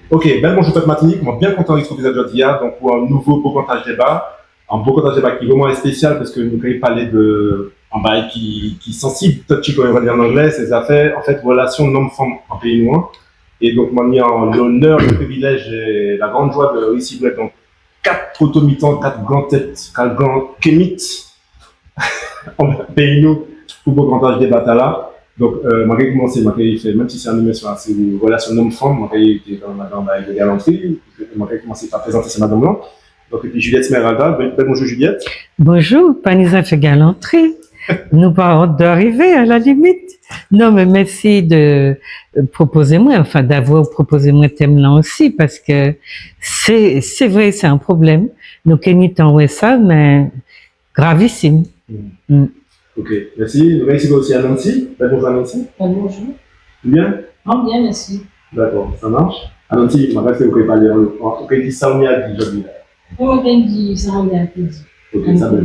Ok, ben bonjour toute Martinique, moi bien content de retrouver aujourd'hui donc pour un nouveau beau comptage débat, un beau comptage débat qui vraiment est spécial parce que nous allons parler de un bail qui est sensible, touchy comme on va dire en anglais, ces affaires, en fait, relations homme-femme en pays noir. Et donc moi mis en l'honneur, le privilège et la grande joie de réussir donc quatre automitants, quatre grands têtes, quatre grands kémites en pays nous pour beau comptage débat là. Donc, moi, j'ai commencé, même si c'est un émission assez relation homme-femme, moi, j'ai été dans la galanterie, moi, j'ai commencé par présenter ces madame-là. Donc, et puis Juliette Smeralda, bonjour Juliette. Bonjour, Panisa fait galanterie. Nous pas honte d'arriver à la limite. Non, mais merci de proposer moi, enfin d'avoir proposé moi thème là aussi, parce que c'est vrai, c'est un problème. Nous kenitons ouais ça, mais gravissime. Ok, merci. Merci aussi à Nancy. Bonjour à Nancy. Bonjour. Bien? Bien, merci. D'accord, ça marche. À Nancy, je vais vous pouvez parler en tout cas, dit ça, on y a dit aujourd'hui. On dit ça, on y a dit. Ok, ça va.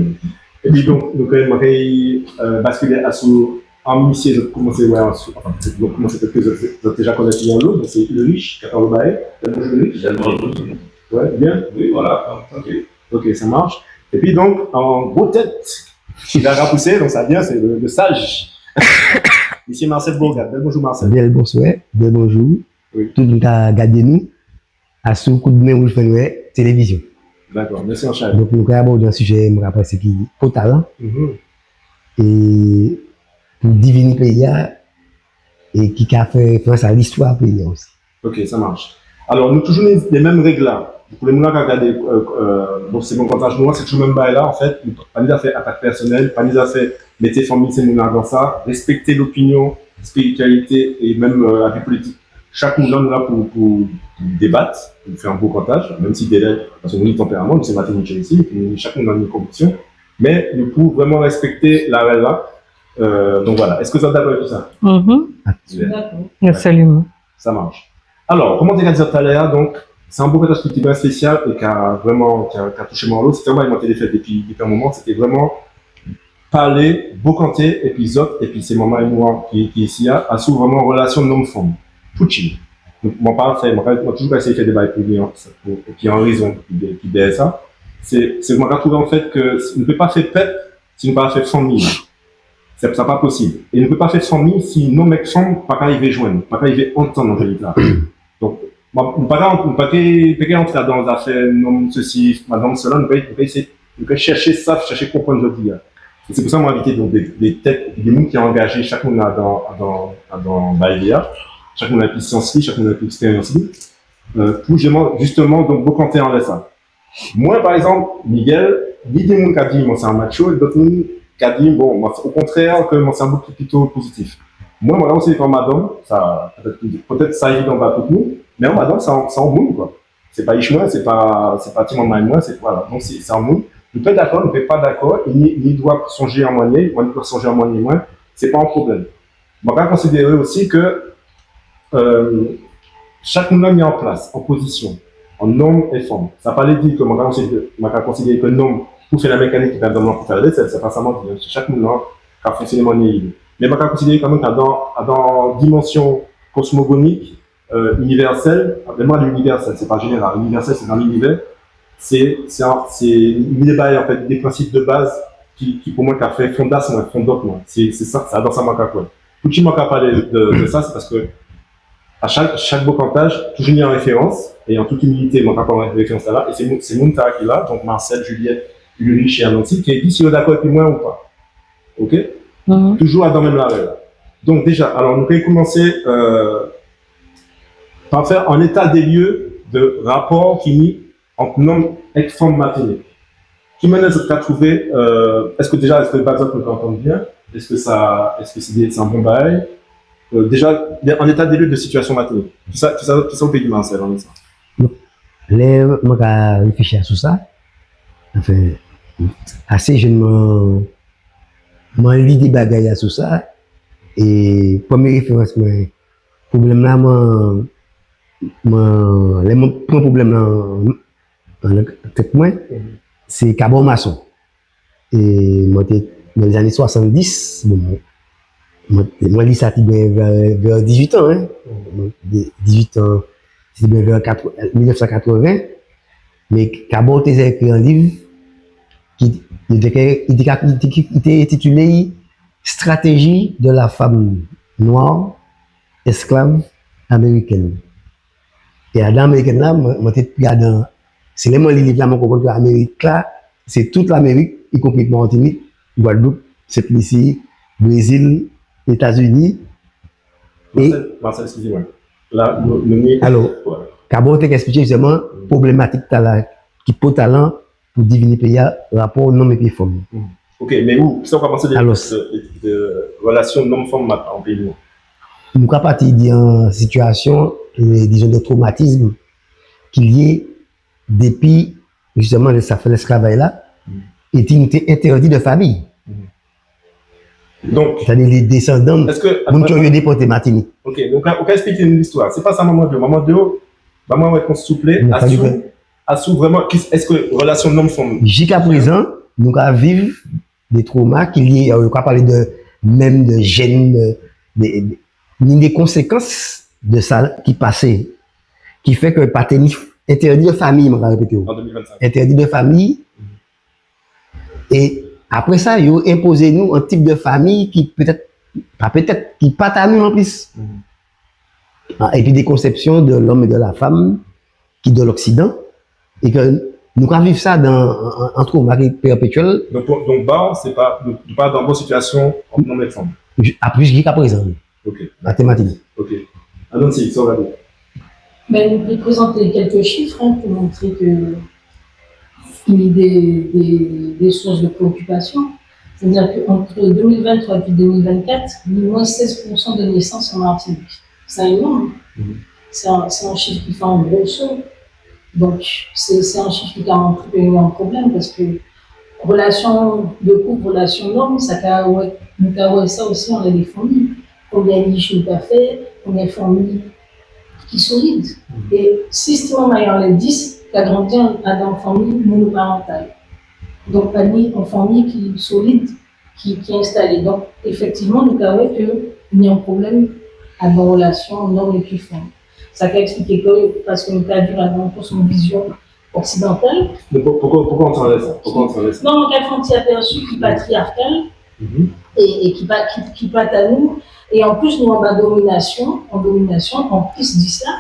Et puis donc, je vais basculer à sous en mission, je vais commencer, ouais, enfin, je vais commencer peut-être que vous avez déjà connu l'autre, donc c'est le riche, qui attend le bail. Bonjour le riche. Ouais, bien? Oui, voilà, ok. Ok, ça marche. Et puis donc, en gros tête, il a repoussé, donc ça vient, c'est le sage. Ici Marcel Bourgade. Bonjour Marcel. Bien le bonsoir, bien bonjour. Oui. Tout le monde a regardé nous à ce coup de main où je fais télévision. D'accord, merci en charge. Donc nous avons abordé un sujet, je me rappelle, c'est qui est total. Et pour diviner le pays et qui a fait face à l'histoire du pays aussi. Ok, ça marche. Alors, nous toujours les mêmes règles là. Pour les gens qui regardent, donc c'est mon comptage noir, c'est toujours le même bail là, en fait. Pas nous a fait attaque personnelle, pas nous a fait mettez famille, c'est nous dans ça, respecter l'opinion, spiritualité et même la vie politique. Chaque monde nous là pour débattre, pour faire un beau comptage, même si délai, parce que nous, tempérament, nous c'est Martinique ici, chaque monde a une conviction, mais nous pouvons vraiment respecter la règle là. Donc voilà, est-ce que vous êtes d'accord avec tout ça? D'accord. Absolument. Ça marche. Alors, comment tu as dit tout à l'heure, donc, c'est un beau partage qui est bien spécial et qui a vraiment touché mon lot. C'était vraiment alimenté les fêtes depuis un moment. C'était vraiment parler, beau canter, et puis Zot, et puis c'est maman et moi qui est ici, à sous vraiment relation homme-femme. Tout chill. Donc, moi, pas fait, moi, toujours essayé de faire des bails pour lui, et puis en raison, qui dit ça. C'est moi qui trouve en fait que ne peut pas faire pète si ne peut pas faire famille. C'est pas possible. Et ne peut pas faire famille si nos mecs sont pas arriver joindre, pas arriver entendre en réalité. Donc, on pas entrer dans les affaires, non, ceci, madame, cela, nous peut chercher ça, chercher comprendre le dire. Et c'est pour ça qu'on a invité donc des têtes, des gens qui ont engagé, chacun dans Baïlia, chacun a une science, chacun a une expérience, pour justement, donc, beaucoup compter en ça. Moi, par exemple, Miguel, il y a des gens qui ont dit, moi, c'est un macho, et d'autres qui a dit, bon, moi, au contraire, que mon cerveau est plutôt positif. Moi, on c'est comme madame, ça, peut-être ça évident pas tout le monde, mais madame, ça en monde, quoi. C'est pas Ishmael, c'est pas Timon et moi, c'est, voilà. Donc, c'est en monde. Nous peut être d'accord, nous peut pas d'accord, ni doit songer en moyen, moi, ni doit songer en moyen, moins, c'est pas un problème. On va considérer aussi que, chaque monde est en place, en position, en homme et femme. Ça n'a pas dit que on va considérer que l'homme, pour faire la mécanique qui est dans l'homme pour faire la c'est pas ça, chaque monde a fonctionné en libre. Mais on va considérer quand même que dans dimension cosmogonique, universelle, vraiment l'universel, c'est pas général, l'universel c'est dans l'univers, c'est une en fait des principes de base qui pour moi qui a fait fondation, fondement. C'est ça, ça dans ça manque à quoi. Tout le monde a parlé de ça, c'est parce que à chaque beau cantage, toujours mis en référence, et en toute humilité, mon rapport en référence là, et c'est Mounta qui est là, donc Marcel, Juliette, Ulrich et Anansi, qui a dit si vous êtes d'accord avec moi ou pas. Ok? Toujours dans même la règle. Donc déjà, alors nous allons commencer par faire un état des lieux de rapport qui mis entre homme et femme matinique. Qui mène à trouver, est-ce que le bazar peut entendre bien? Est-ce que c'est un bon bail? Déjà, en état des lieux de situation matinique. Tout ça au pays du Marcel, on est ça. Là, moi, j'ai réfléchi à tout ça. Enfin, assez jeune, moi, lis des bagages à tout ça. Et première référence, le problème là, mon problème là, c'est carbone maçon. Et moi, dans les années 70, moi, lis ça vers 18 ans. Hein. 18 ans, c'était vers 1980, mais Cabot a écrit un livre qui était intitulé Stratégie de la femme noire esclave américaine. Et dans l'américaine là, c'est les livres là, je comprends que l'Amérique là, c'est toute l'Amérique, y compris Martinique, Guadeloupe, c'est ici, Brésil, États-Unis. Marcel, excusez-moi. Là, alors, voilà. Cabot a expliqué justement problématique qui peut talent pour diviner pays rapport non et puis femme. Ok, mais où si on va penser Alors, de relations non-femmes en pays noir? Nous sommes partis d'une situation, disons, de traumatisme qu'il y ait depuis justement l'esclavage là, était interdit de famille. Donc, c'est-à-dire les descendants, est-ce que nous qui ont déporté Martinique. Ok, donc on va expliquer une histoire. C'est pas ça maman de maman va être souple, assou vraiment. Est-ce que relation non-femme? Jusqu'à présent, nous allons vivre des traumas qu'il y ait, on va parler de même de gènes, des conséquences de ça qui passait, qui fait que paternité interdit de famille, on va répéter. En 2025. Interdit de famille. Et après ça, ils ont imposé nous un type de famille qui peut-être, qui pas à nous en plus. Et puis des conceptions de l'homme et de la femme qui de l'Occident. Et que nous allons vivre ça dans un trauma perpétuel. Donc bas, c'est pas dans une bonne situation en homme et femme. Après, jusqu'à présent. Ok. Mathématiques. Ok. Alors, si, ça va dire. Mais on peut présenter quelques chiffres pour montrer que il y a des sources de préoccupation. C'est-à-dire qu'entre 2023 et 2024, il y a moins 16% de naissances en Martinique. C'est énorme. C'est un chiffre qui fait un gros saut. Donc, c'est un chiffre qui a montré qu'il y a un problème parce que relation de couple, relation d'homme, nous avons ça aussi, on a des familles. Combien de niches nous avons fait, combien de familles qui sont solides. Et systématiquement, les 10 qui a grandi dans une famille monoparentale. Donc, pas ni une famille qui est solide, qui est installée. Donc, effectivement, nous avons qu'il y a un problème à nos relations non et puis femmes. Ça peut expliquer que, parce que nous avons une vision occidentale. Mais pourquoi on s'en laisse? Non, on a un petit aperçu qui est patriarcal et qui pas à nous. Et en plus, nous avons en domination, en plus de ça,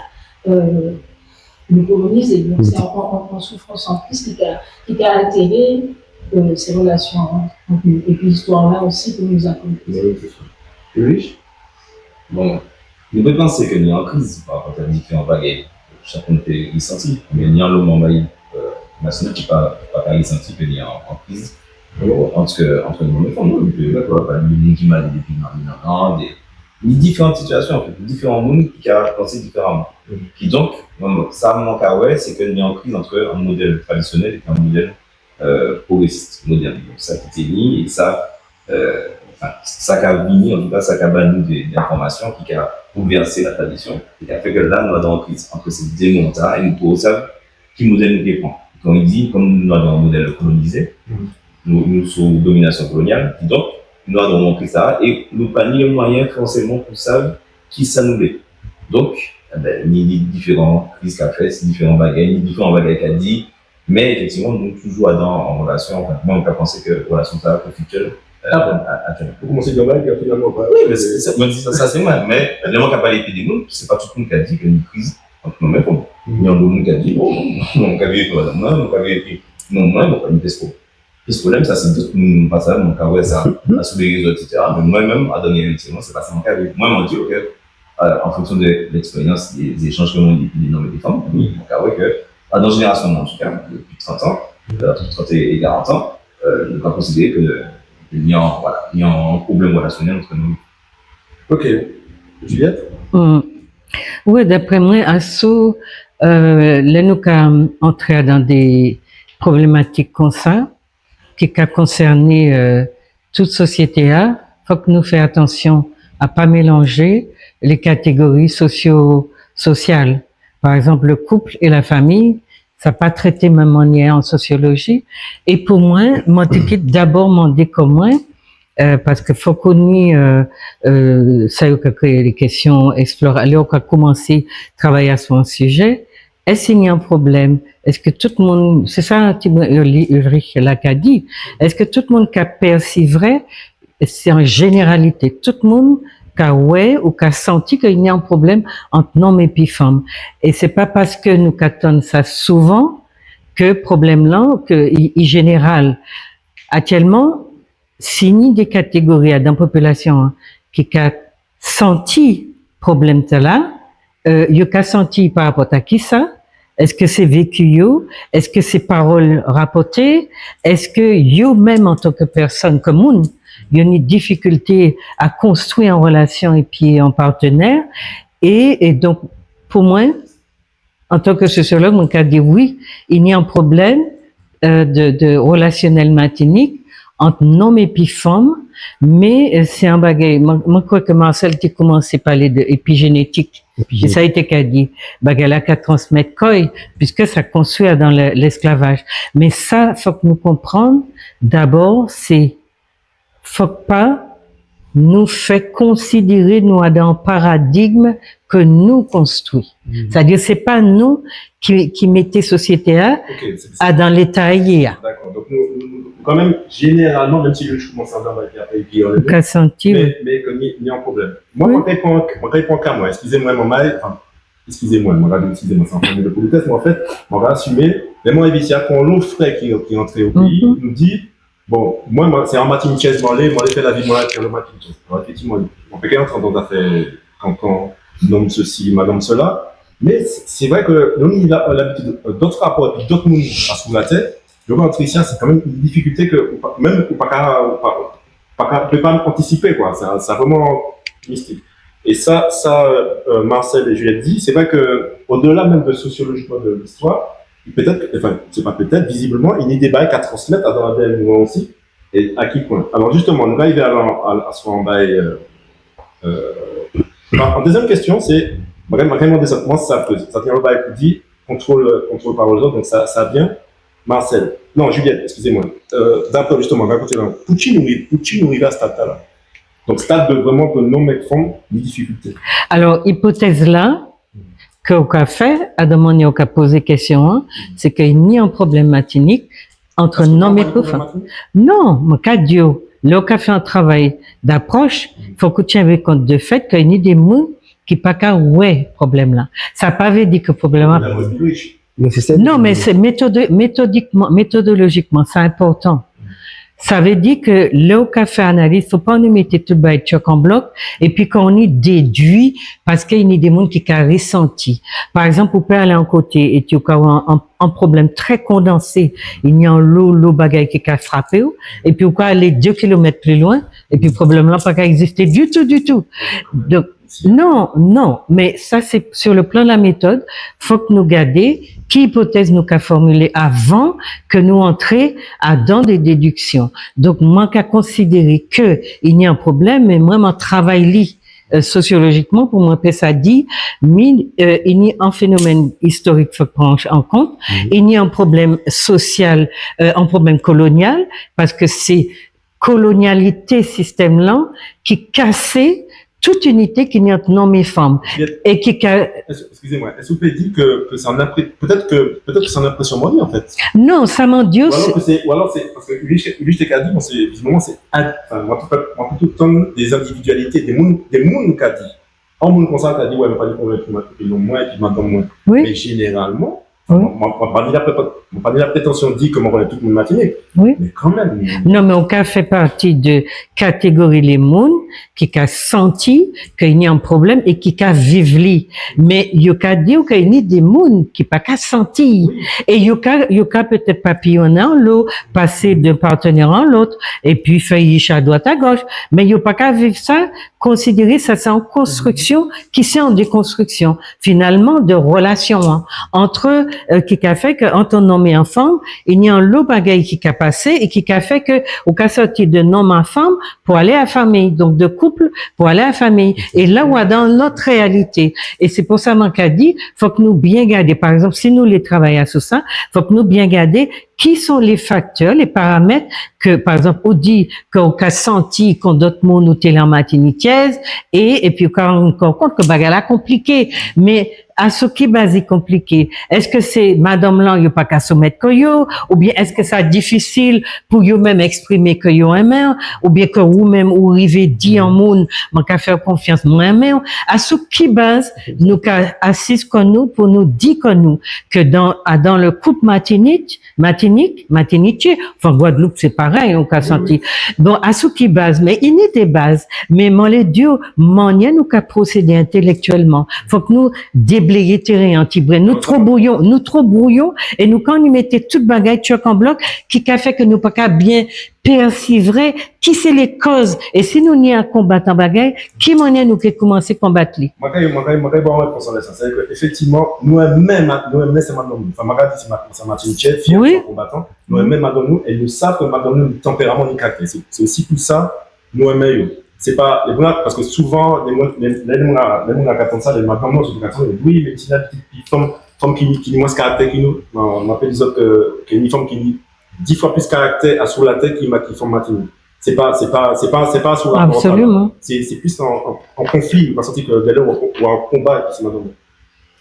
nous colonisés. Donc, c'est en souffrance en plus qui a altéré ces relations. Et puis, l'histoire-là aussi que nous avons. Oui. Bon, nous pouvons penser qu'il y a une crise par rapport à différents bagages. Chacun peut y sentir. Mais il y a un moment national qui n'a pas ressenti qu'il y a en crise. Entre nous et femmes, il y a qui m'a dit depuis il y a différentes situations, en fait, différents mondes qui ont pensé différemment. Qui donc, ça, mon cas, c'est qu'il y a une crise entre un modèle traditionnel et un modèle progressiste, moderne. Donc, ça qui était mis, et ça, ça qui a venu, en tout cas, ça qui a banni des informations, qui a bouleversé la tradition, et qui a fait que là, nous avons une crise entre ces deux mondes-là, et nous pouvons savoir qui modèle nous dépend. Quand il dit, comme nous avons un modèle colonisé, nous sous domination coloniale, donc, nous avons montré ça et nous n'avons pas ni les moyens forcément pour savoir qui ça nous est. Donc, il y a différentes crises qu'a fait, différents bagages qu'a dit, mais effectivement, nous toujours en relation, enfin, moi, on peut penser que relation ça conflictuelle. Vous commencez à dire que finalement, oui, mais ça c'est moi, mais le monde qui n'a pas été des nous, c'est pas tout le monde qui a dit qu'il y a une crise entre nous mêmes. Il y a un monde qui a dit, bon, on a vu que madame, on a vu que non, moi, on a vu que le problème, ça, c'est tout mon passage, mon cas, ça, à sous les réseaux, etc. Mais moi-même, à donner effectivement, c'est pas ça mon cas. Moi, on dit, ok, en fonction de l'expérience, des échanges que l'on dit, des hommes et des femmes, mon cas, que, dans nos générations, en tout cas, depuis 30 ans, entre 30 et 40 ans, nous avons considéré qu'il y a un problème relationnel entre nous. Ok. Juliette? Oui, d'après moi, Assou, là, nous avons entré dans des problématiques comme ça, qui a concerné toute société. Il faut que nous fassions attention à pas mélanger les catégories sociales. Par exemple, le couple et la famille, ça n'a pas traité même manière en sociologie. Et pour moi, d'abord, m'en dit comment parce que faut qu'on y ça y a créé les questions explorer alors qu'on a commencé à travailler à son sujet. Est-ce qu'il y a un problème? Est-ce que tout le monde, c'est ça Ulrich là qu'a dit, est-ce que tout le monde qui perçu vrai, c'est en généralité, tout le monde qui a ouais ou qui a senti qu'il y a un problème entre hommes et puis femmes. Et c'est pas parce que nous catons ça souvent que problème là, que il général. Actuellement, s'il y a des catégories dans la population qui a senti problème là, il a senti par rapport à qui ça? Est-ce que c'est vécu yo? Est-ce que c'est paroles rapportées? Est-ce que yo même en tant que personne commune, il y a une difficulté à construire une relation et puis un partenaire? Et donc, pour moi, en tant que sociologue, mon cas dit oui, il y a un problème de relationnel matinique entre homme et puis femme, mais c'est un bagage. Moi, crois que Marcel qui commencé à parler d'épigénétique. Et ça a été qu'a dit, bagage là qu'à transmettre quoi, puisque ça construit dans l'esclavage. Mais ça, faut que nous comprenions. D'abord, c'est faut pas nous fait considérer nous dans un paradigme que nous construit. C'est-à-dire c'est pas nous qui mettez société à dans l'état hier. D'accord. Donc nous, quand même généralement, même si je commence à avoir et puis on est senti, mais comme il y a un problème. Moi, quand réponds qu'à moi, excusez-moi mon mal, enfin, excusez-moi, excusez-moi, c'est un problème de politesse, mais en fait, on va assumer. Les mots Evicia, quand l'autre frère qui est entré au pays, nous dit. Bon, moi, c'est un matin chaise, moi, j'ai fait la vie, moi, le matin chaise. Alors, effectivement, on peut qu'entrer dans affaire quand nomme ceci, madame cela. Mais c'est vrai que nous, il a l'habitude d'autres rapports, d'autres mondes à sous la tête. Le roi autrichien, c'est quand même une difficulté que, même, pas anticiper, quoi. C'est vraiment mystique. Et ça, Marcel et Juliette dit, c'est vrai que, au-delà même de sociologiquement de l'histoire, peut-être, enfin, c'est pas peut-être, visiblement, il y a des bails à transmettre à dans la mouvement aussi. Et à qui point? Alors, justement, nous arrivons à son bail, en deuxième question, c'est, vraiment, moi, ça tient le bail qui dit, contrôle par les autres, donc ça vient. Marcel. Non, Juliette, excusez-moi. D'accord, justement, on va continuer. Poutine arrive à ce stade-là. Donc, stade de vraiment de non-mettre des difficultés. Alors, hypothèse là, qu'au café, à demander au cas poser question, c'est qu'il y a un problème matinique entre non et femmes. Non, mon cas Dieu, le café un travail d'approche, faut que tu aies compte de fait qu'il y a des mots qui pas qu'à ouais problème là. Ça pas veut dire que problème là. Non, mais c'est méthodologiquement, c'est important. Ça veut dire que le café analyse, faut pas nous mettre tout le choc en bloc, et puis qu'on y déduit, parce qu'il y a des gens qui ont ressenti. Par exemple, vous pouvez aller en côté, et tu as un problème très condensé, il y a un lot bagaille qui a frappé, et puis vous pouvez aller 2 kilomètres plus loin, et puis le problème là pas qu'à exister du tout. Donc, non, mais ça c'est sur le plan de la méthode, faut que nous gardions qui hypothèse nous qu'a formulé avant que nous entrions dans des déductions. Donc moi qu'à considérer que il y a un problème, mais moi mon travail sociologiquement pour moi ça dit il y a un phénomène historique faut prendre en compte, il y a un problème social, un problème colonial parce que c'est colonialité système là qui cassait toute unité qui n'y a non mes femmes et qui excusez-moi, est-ce que vous pouvez dire que c'est un peut-être que c'est une impression moyenne en fait. Non, ça m'en dit ou alors c'est parce que lui je t'ai dit c'est visiblement c'est moi tout le temps des individualités des mondes qu'a dit. En monde comme ça qu'a dit ouais mais pas de problème puis non moins et puis maintenant moins. Oui. Mais généralement on pas dit la prétention dit comme on est toute une matinée. Oui. Mais quand même. Non, mais on fait partie de catégorie les mondes qui a senti qu'il y a un problème et qui a vécu. Mais il y a dit qu'il y a des mondes qui pas qu'à sentir. Oui. Et il y a peut-être papillonner en l'eau, passer d'un partenaire en l'autre, et puis faire à droite à gauche. Mais il y a pas qu'à vivre ça, considérer ça c'est en construction, qui c'est en déconstruction. Finalement, de relation entre qui a fait que entre un homme et une femme, il y a un lot bagaille qui a passé et qui a fait que au cas sorti de homme à femme pour aller à la famille, donc de couple pour aller à la famille. Et là où dans notre réalité, et c'est pour ça qu'a dit, faut que nous bien garder. Par exemple, si nous les travaillons sur ça, faut que nous bien garder qui sont les facteurs, les paramètres que, par exemple, on dit qu'on a senti qu'on d'autres mots nous t'es en matinitiaise et puis quand on compte que bagala compliqué, mais à ce qui est basé compliqué, est-ce que c'est madame là, il n'y a pas qu'à soumettre que yo, ou bien est-ce que c'est difficile pour yo même exprimer que yo aimé, ou bien que vous même ou arrivez dit en monde, man qu'à faire confiance moi aimé, à ce qui base, nous qu'à assise que nous pour nous dire que nous, que dans le couple matinique, enfin Guadeloupe c'est pareil, on qu'a senti. Bon, à ce qui base, mais il y a des bases, mais mon les dieux, moyen nous qu'à procéder intellectuellement. Faut que nous déblayer terrain anti-brin. Nous trop brouillons, et nous, quand nous mettons toute bagaille choc en bloc, qui a fait que nous pas qu'à bien percivrer qui c'est les causes. Et si nous n'y a combattant bagaille, qui moyen nous qui commencer à combattre lui? Moi, réponse à ça. C'est-à-dire qu'effectivement, nous-mêmes, c'est madame nous. Enfin, Magali, c'est Martine Tchèque, fière, Oui. combattant. Nous-mêmes, madame nous, et nous savons que madame nous, le tempérament, ni caractère. C'est aussi tout ça, nous-mêmes, c'est pas, les blancs, parce que souvent, les gens qui ça, les madame nous, oui, mais il y a des femmes qui ont moins de caractère que nous. On appelle les autres, une femme qui ont 10 fois plus de caractère à sous la tête qui font Martine. C'est pas sur la Absolument. c'est plus en conflit, on va sentir que d'ailleurs ou en combat et puis c'est madame.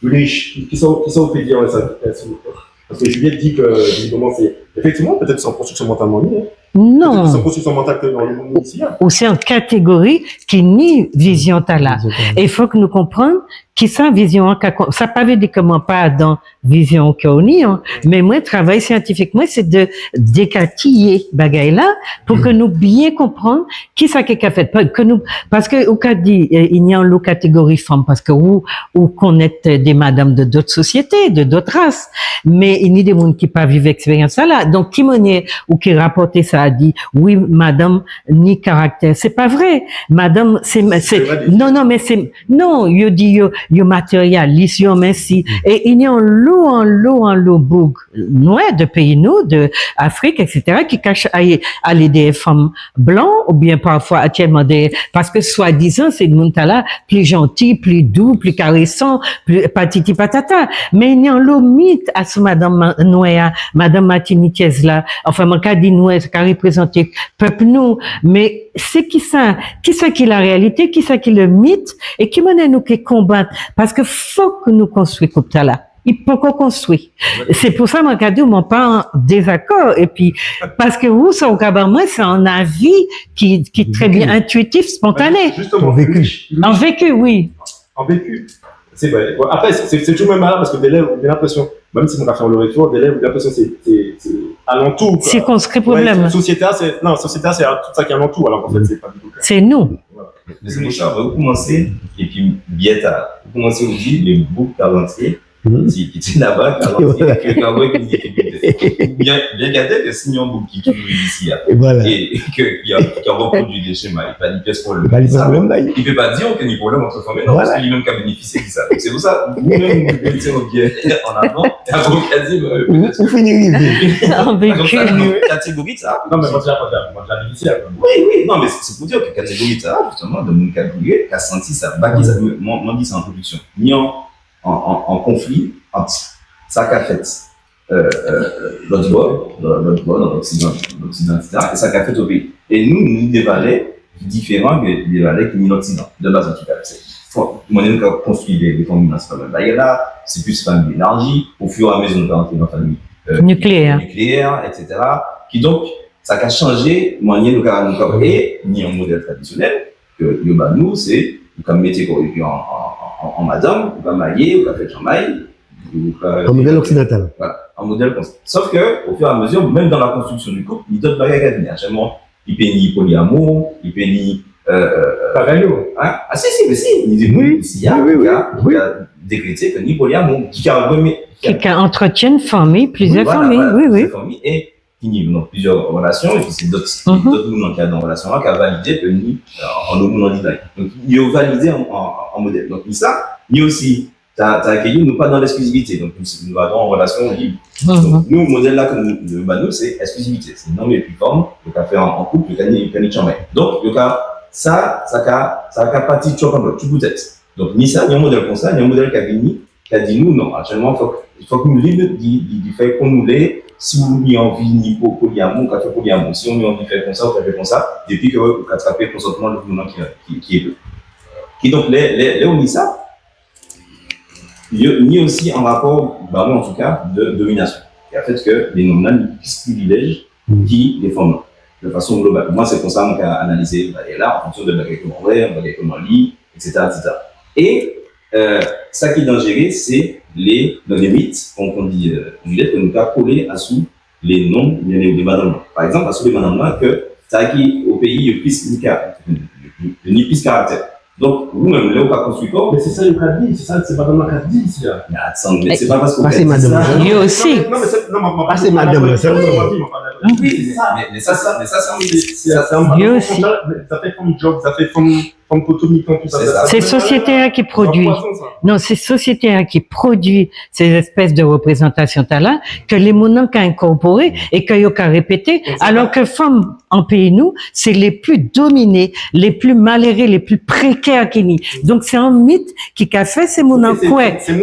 Le riche, qui ça vous peut dire ça? Parce que Juliette dit que évidemment c'est effectivement peut-être c'est en construction mentale hein. Non. C'est en construction mentale que dans le monde ici. Ou c'est en catégorie qui nie vision tala. Et il faut que nous comprenions qui ça vision, ça pas veut dire que moi pas dans vision qu'on y, hein, mais moi, travail scientifique, moi, c'est de décatiller bagaille là, pour que nous bien comprendre qui ça qui a fait, que nous, parce que, au cas dit, il y a une catégorie femme, parce que ou connaître des madames de d'autres sociétés, de d'autres races, mais il y a des gens qui pas vivent expérience là, donc qui monnaie, ou qui rapportait ça a dit, oui, madame, ni caractère, c'est pas vrai, madame, non, mais c'est, non, il dit, yo matérialiste, yo merci. Et il y a un lot boug noir de pays nous, de Afrique, etc., qui cache à des femmes blancs, ou bien parfois actuellement parce que soi-disant, c'est de monde là, plus gentil, plus doux, plus caressant, plus patiti patata. Mais il y a un lot mythe à ce madame noire, madame Martiniquez là, enfin, mon cas dit noir, qui représente peuple nous, mais c'est qui ça qui est la réalité, qui ça qui est le mythe, et qui mène nous qui combattre. Parce que faut que nous construisons comme ça là. Il faut qu'on construise. C'est pour ça, mon cadeau, mon pas en désaccord. Et puis, parce que vous, son cabaret, c'est un avis qui est très bien intuitif, spontané. Justement, En vécu. En vécu, oui. En vécu. C'est vrai. Bon, après, c'est toujours même malin parce que des lèvres, j'ai l'impression, même si mon café on le réfléchit, des lèvres, j'ai l'impression c'est alentour. Quoi. Circonscrit problème. Ouais, société, c'est tout ça qui est alentour, alors qu'en fait, c'est pas du tout le cas. C'est nous. Voilà. Mais c'est pour ça, on va commencer, et puis, bien tard, vous commencez aussi les boucles d'avancier, qui est là-bas, qui est en qui difficulté. Bien gardé que si on boucle qui toujours ici, Et voilà. et qui a reproduit des schémas, il n'y a pas de pièce pour le Pas de ça, problème, là. il ne peut pas dire qu'il y a des problèmes entre femmes et non, Voilà. parce qu'il est même qu'à bénéficier de ça. C'est pour ça, nous-mêmes, nous mettons bien en avant, et après, on a dit, Où finir river? En vécu. donc, ça, une catégorie de ça. Non, mais moi, j'ai initial. Oui, non, mais c'est pour dire que catégorie de ça, justement, de mon calculé, qui a senti ça, qui ça, m'en dit ça en production, ni en conflit, ça qu'a fait l'autre bord, dans l'Occident, etc., et ça qu'a fait au pays. Et nous des valets différents des valets qui n'y l'Occident, de base en tout cas. Moi, nous avons construit des familles, c'est pas même là, c'est plus famille d'énergie, au fur et à mesure, nous avons entré dans la famille nucléaire, etc., qui donc, ça a changé, moyen nous avons et ni un modèle traditionnel, que nous, c'est, comme métier qu'on en madame, ou comme marié, ou comme fait chamaille, En modèle occidental. voilà, en modèle comme ça. Sauf que, au fur et à mesure, même dans la construction du couple, il y a d'autres bagages à venir. Actuellement, il peut ni polyamour, il peut ni. Pareil, Hein? Ah, mais si, il dit oui, il y a décrété que ni polyamour, qui a remis. Qui entretient une famille, plusieurs familles, oui. Familles, et qui ont plusieurs relations, et puis c'est d'autres gens qui ont dans relation là, qui a validé que ni en homme dit. Donc, il a validé en modèle. Donc, ça, il y a aussi. T'as accueilli, nous pas dans l'exclusivité, donc nous avons en relation libre. Donc, nous, le modèle là que nous, c'est exclusivité. C'est non, mais plus forme, le cas fait en couple, le cas ni chambre. Donc, le cas, ça a parti de choc tu peux être. Donc, ni ça, ni un modèle comme ça, ni un modèle qui a dit nous, non, actuellement, il faut que nous libre du fait qu'on nous l'ait, si vous n'avez envie ni pour polyamour, vous fait polyamour. Si on a envie de faire comme ça, vous faites comme ça, depuis que vous attrapez le consentement de l'homme qui est bleu. Et donc, les on dit ça, il y a aussi un rapport, bah, moi, en tout cas, de domination. Et en fait, que les hommes-là n'ont plus de privilèges qui les femmes de façon globale. Moi, c'est comme ça qu'on a analysé là, en fonction de la comment on va, comment on lit, etc. Et ça qui est dangereux, c'est les mythes, qu'on dit, que nous avons collé à sous les noms des madames. Par exemple, à sous les madames, que ça qui au pays, il y a plus caractère. Donc, vous-même, là, vous pas construit quoi? Mais c'est ça, le cas dit, c'est ça, c'est madame qui a dit ici. Mais attends, mais c'est pas parce que. C'est madame. Lui aussi. Non, mais c'est. Non, Ah, c'est madame. C'est Oui, c'est ça. Mais ça, c'est un Lui aussi. Ça fait comme job, ça fait comme potomican, tout ça. C'est société qui produit. Non, c'est société qui produit ces espèces de représentations là que les monants qu'a incorporé et que yo qu'a répété, alors que femmes en pays nous, c'est les plus dominés, les plus malheureux, les plus précaires qui ni. Donc c'est un mythe qui a fait ces monants quoi. C'est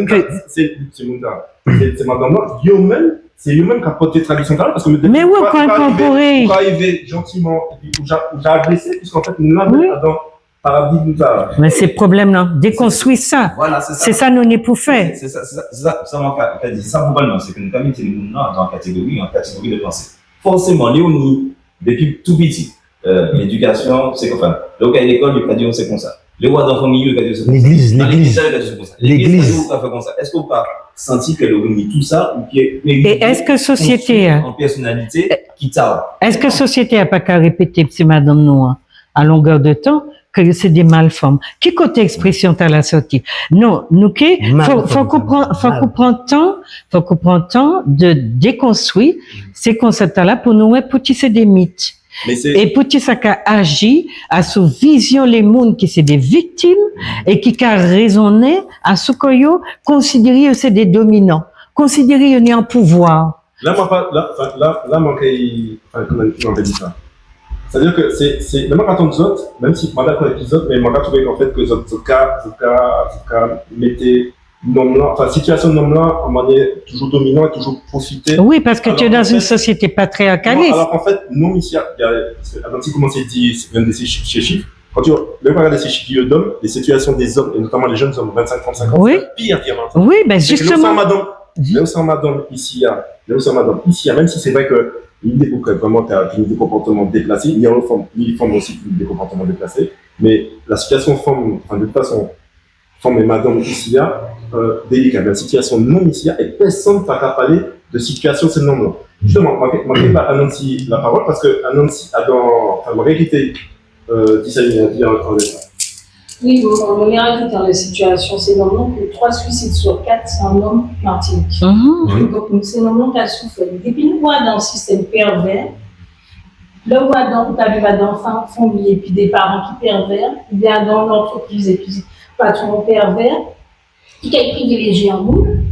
madame là, c'est lui-même qui a porté tradition là parce que mais oui, quoi incorporer. Pour arriver gentiment et puis j'ai agressé puisqu'en fait nous l'avons dans paradigme là. Mais c'est problème là, déconstruire ça. Voilà, c'est ça. C'est ça nous n'est pour faire. C'est ça manque à dire. C'est ça globalement, c'est que nous avons mis les gens dans la catégorie de pensée. Forcément, Léonie, depuis tout petit, l'éducation, c'est comme ça. Le cas à l'école, il a dit c'est comme ça. Le roi dans famille, il a dit c'est comme ça. L'église, il a fait comme ça. Est-ce que vous pas senti que le mis tout ça ou et est-ce que société en personnalité qui t'a est-ce que société a pas qu'à répéter petit madame Noir à longueur de temps que c'est des malformes qui côté expression t'as la sortie non nous qui faut comprendre temps de déconstruire ces concepts là pour nous pour tisser des mythes. Et pour ça qu'a agi à sous vision les mondes qui c'est des victimes et qui a raisonné à ce qu'on considérer c'est des dominants, considérer qu'ils ont un pouvoir. Là, moi, comment on peut dire ça? C'est-à-dire que c'est, même quand on dit autres, même si moi d'accord avec les autres, mais moi j'ai trouvé qu'en fait que ce cas mettait enfin, situation de l'homme-là, en manière toujours dominant et toujours profiter. Oui, parce que alors, tu es dans une société patriarcaliste. Alors, en fait, non, ici, avant de commencer à dire, c'est même de ces chiffres, quand tu regardes ces chiffres d'hommes, les situations des hommes, et notamment les jeunes hommes, 25-35 ans, oui. c'est pire, diamant. Oui, ben justement. Là où c'est madame ici, même si c'est vrai que il y a vraiment des comportements déplacés, il y a une forme aussi des comportements déplacés, mais la situation forme, enfin, de toute façon, forme et madame ici, délicate. La situation non ici, et personne ne va parler de situation c'est non. Justement, je vais pas annoncer la parole parce que annoncer enfin, ma vérité, dit ça, il a dit en ça. Oui, on est rajouté dans la situation, c'est non que 3 suicides sur 4, c'est un homme martinique. Donc, c'est non qui a souffert. Depuis nous voit dans le système pervers, le voit dans d'enfants, famille et puis des parents qui pervers, ou bien dans l'entreprise et puis patron pervers, qui a privilégié un monde,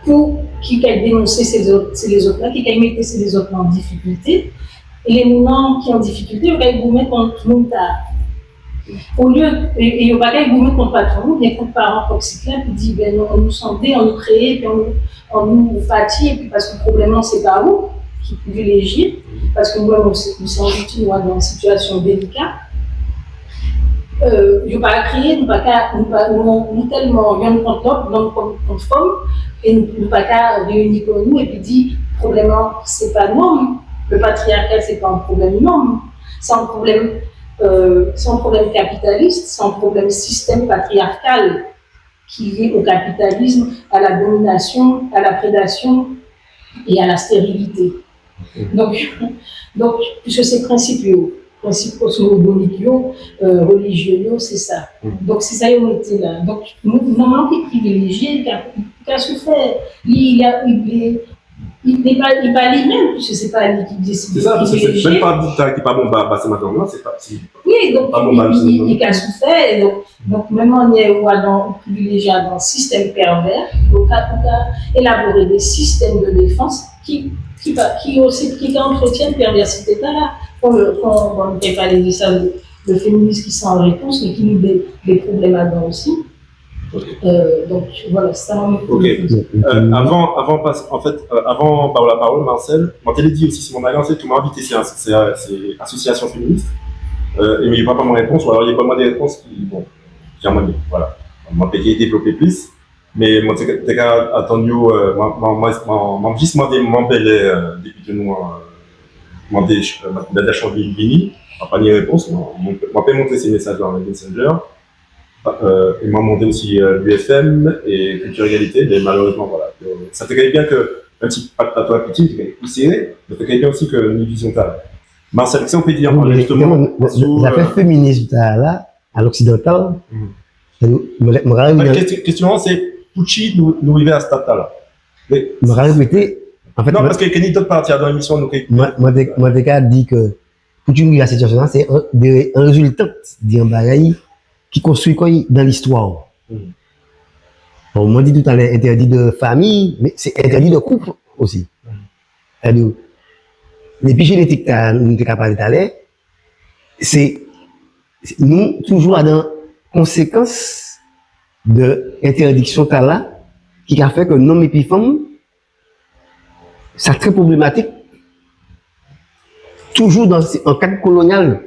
pour qui a dénoncé ces autres-là, qui a mis ces autres en difficulté, et les moments qui ont en difficulté, on va vous mettre contre tout le monde. Au lieu, et on va pas vous mettre contre patron, mais contre parents toxiques là, qui disent, ben, on nous sondait, on nous créait, puis on nous fatigue, et puis parce que le problème, c'est pas vous qui privilégie, parce que moi, nous sommes dans une situation délicate. Je ne vais pas crier, nous tellement rien contre l'autre, donc contre femme, et nous ne pas qu'à réunir comme nous et puis dire, le problème, ce n'est pas l'homme, le patriarcat, ce n'est pas un problème l'homme, c'est un problème capitaliste, c'est un problème système patriarcal qui est lié au capitalisme, à la domination, à la prédation et à la stérilité. Donc puisque ces principaux cosmogoniques, religieux, c'est ça. Donc c'est ça qui ont été là. Donc normalement qui est privilégié, qui a souffert, il n'est pas lui-même, puisque c'est pas lui qui décide. C'est ça, parce que c'est même pas dit qui pas bon, c'est maintenant, c'est pas si. Oui, donc il a souffert, et donc même on est privilégié dans le système pervers, donc on a élaboré des systèmes de défense qui entretiennent perversité là. On ne peut pas dire ça, le féminisme qui s'en réponse, mais qui nous des problèmes là-dedans aussi. Ok. Donc voilà, c'est ça. Ok. Avant la parole, Marcel, moi, je l'ai dit aussi, c'est mon alliance, tu m'as invité, c'est association féministe. Et mais il n'y a pas mon réponse, ou alors il n'y a pas moi des réponses qui, bon, j'aimerais, voilà. Moi, peut-être développer plus. Mais moi, t'es attendu, moi, juste moi, depuis nous, moi, des champs Vini, pas ni réponse, moi, peut montrer ces messages dans le Messenger. Et m'a monté aussi l'UFM et Culture Égalité, mais malheureusement, voilà. Ça fait quand même bien que, un petit pas à toi petit, c'est plus serré, mais ça fait quand même bien aussi que une vision table. Marcel, si on peut dire, justement, l'affaire féministe là, à l'occidental, question, c'est Pucci nous arriver à ce stade-là. Me répéter, en fait, non, parce que Kenny d'autres parties dans l'émission, nous, moi, dit que Pucci nous arrive à cette situation-là, c'est un résultat d'un bagage qui construit quoi dans l'histoire. On m'a dit tout à l'heure interdit de famille, mais c'est interdit de couple aussi. Les pieds génétiques que nous avons parlé tout à l'heure, c'est nous toujours dans conséquence de l'interdiction là qui a fait que l'homme et puis femme, c'est très problématique. Toujours dans un cadre colonial,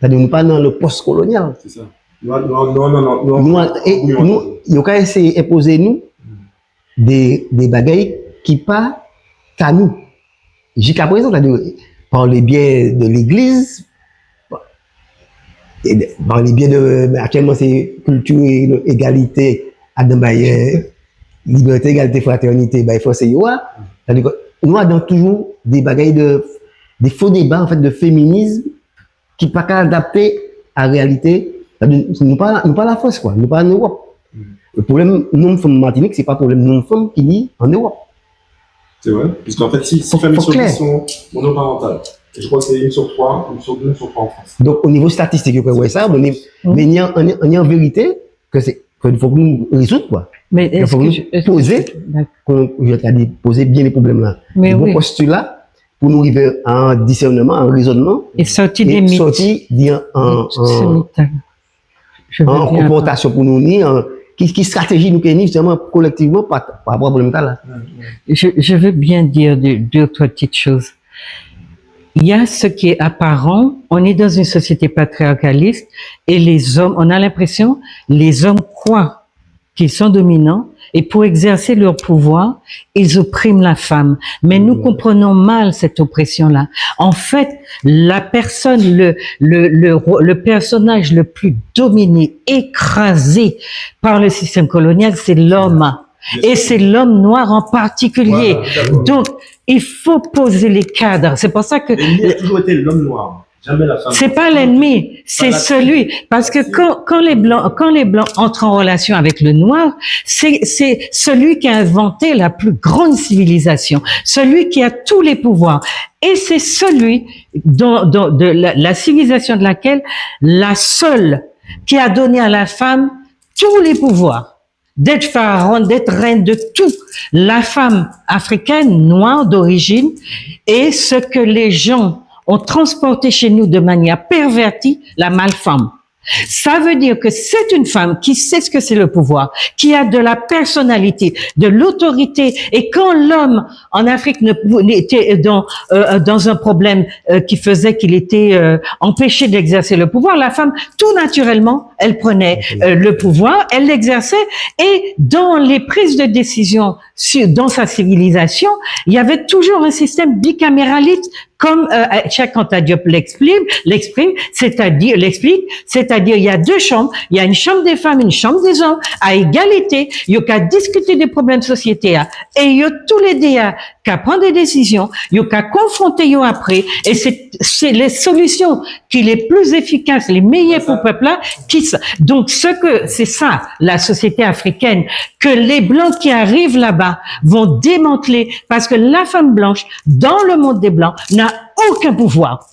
c'est-à-dire nous pas dans le post-colonial. C'est ça. Non. Nous avons essayé d'imposer nous des bagailles qui pas à nous. Jusqu'à présent, par les biais de l'Église, par les biais de, actuellement c'est culture et égalité, liberté, égalité, fraternité, nous avons toujours des bagailles des faux débats en fait de féminisme qui pas adaptés à la réalité. Nous pas la France quoi, nous pas en Europe. Le problème non femme Martinique, c'est pas le problème non femme qui est en Europe. C'est vrai, puisqu'en fait, si familles sont monoparentales, et je crois que c'est 1 sur 3, 1 sur 2, 1 sur 3 en France. Donc, au niveau statistique, mais il y a en vérité qu'il faut que nous résoudre, quoi. Mais il faut que nous poser bien les problèmes là. Mais les oui. Postulats pour nous arriver à un discernement, un raisonnement. Et sortir des mythes. Sortir en comportation pour nous nier. Qui stratégie nous gagne justement collectivement par rapport au problème là? Je veux bien dire deux ou trois petites choses. Il y a ce qui est apparent. On est dans une société patriarcaliste et les hommes, on a l'impression, les hommes croient qu'ils sont dominants et pour exercer leur pouvoir, ils oppriment la femme. Mais nous comprenons mal cette oppression-là. En fait, la personne, le personnage le plus dominé, écrasé par le système colonial, c'est l'homme. Et c'est l'homme noir en particulier. Voilà, donc, il faut poser les cadres. C'est pour ça que... L'ennemi a toujours été l'homme noir. Jamais la femme. C'est pas l'ennemi, c'est celui. Parce que quand les blancs entrent en relation avec le noir, c'est celui qui a inventé la plus grande civilisation, celui qui a tous les pouvoirs. Et c'est celui de la civilisation de laquelle la seule qui a donné à la femme tous les pouvoirs. D'être pharaon, d'être reine de tout. La femme africaine, noire d'origine, est ce que les gens ont transporté chez nous de manière pervertie, la malfemme. Ça veut dire que c'est une femme qui sait ce que c'est le pouvoir, qui a de la personnalité, de l'autorité. Et quand l'homme en Afrique était dans un problème qui faisait qu'il était empêché d'exercer le pouvoir, la femme, tout naturellement, elle prenait le pouvoir, elle l'exerçait. Et dans les prises de décision dans sa civilisation, il y avait toujours un système bicaméraliste, comme Cheikh Anta Diop l'exprime, c'est-à-dire il y a deux chambres, il y a une chambre des femmes, une chambre des hommes, à égalité, il y a qu'à discuter des problèmes de société, et il y a tous les deux qu'à prendre des décisions, il y a qu'à confronter après, et c'est les solutions qui les plus efficaces, les meilleures pour le peuple là, donc c'est ça, la société africaine, que les blancs qui arrivent là-bas vont démanteler, parce que la femme blanche, dans le monde des blancs, n'a aucun pouvoir.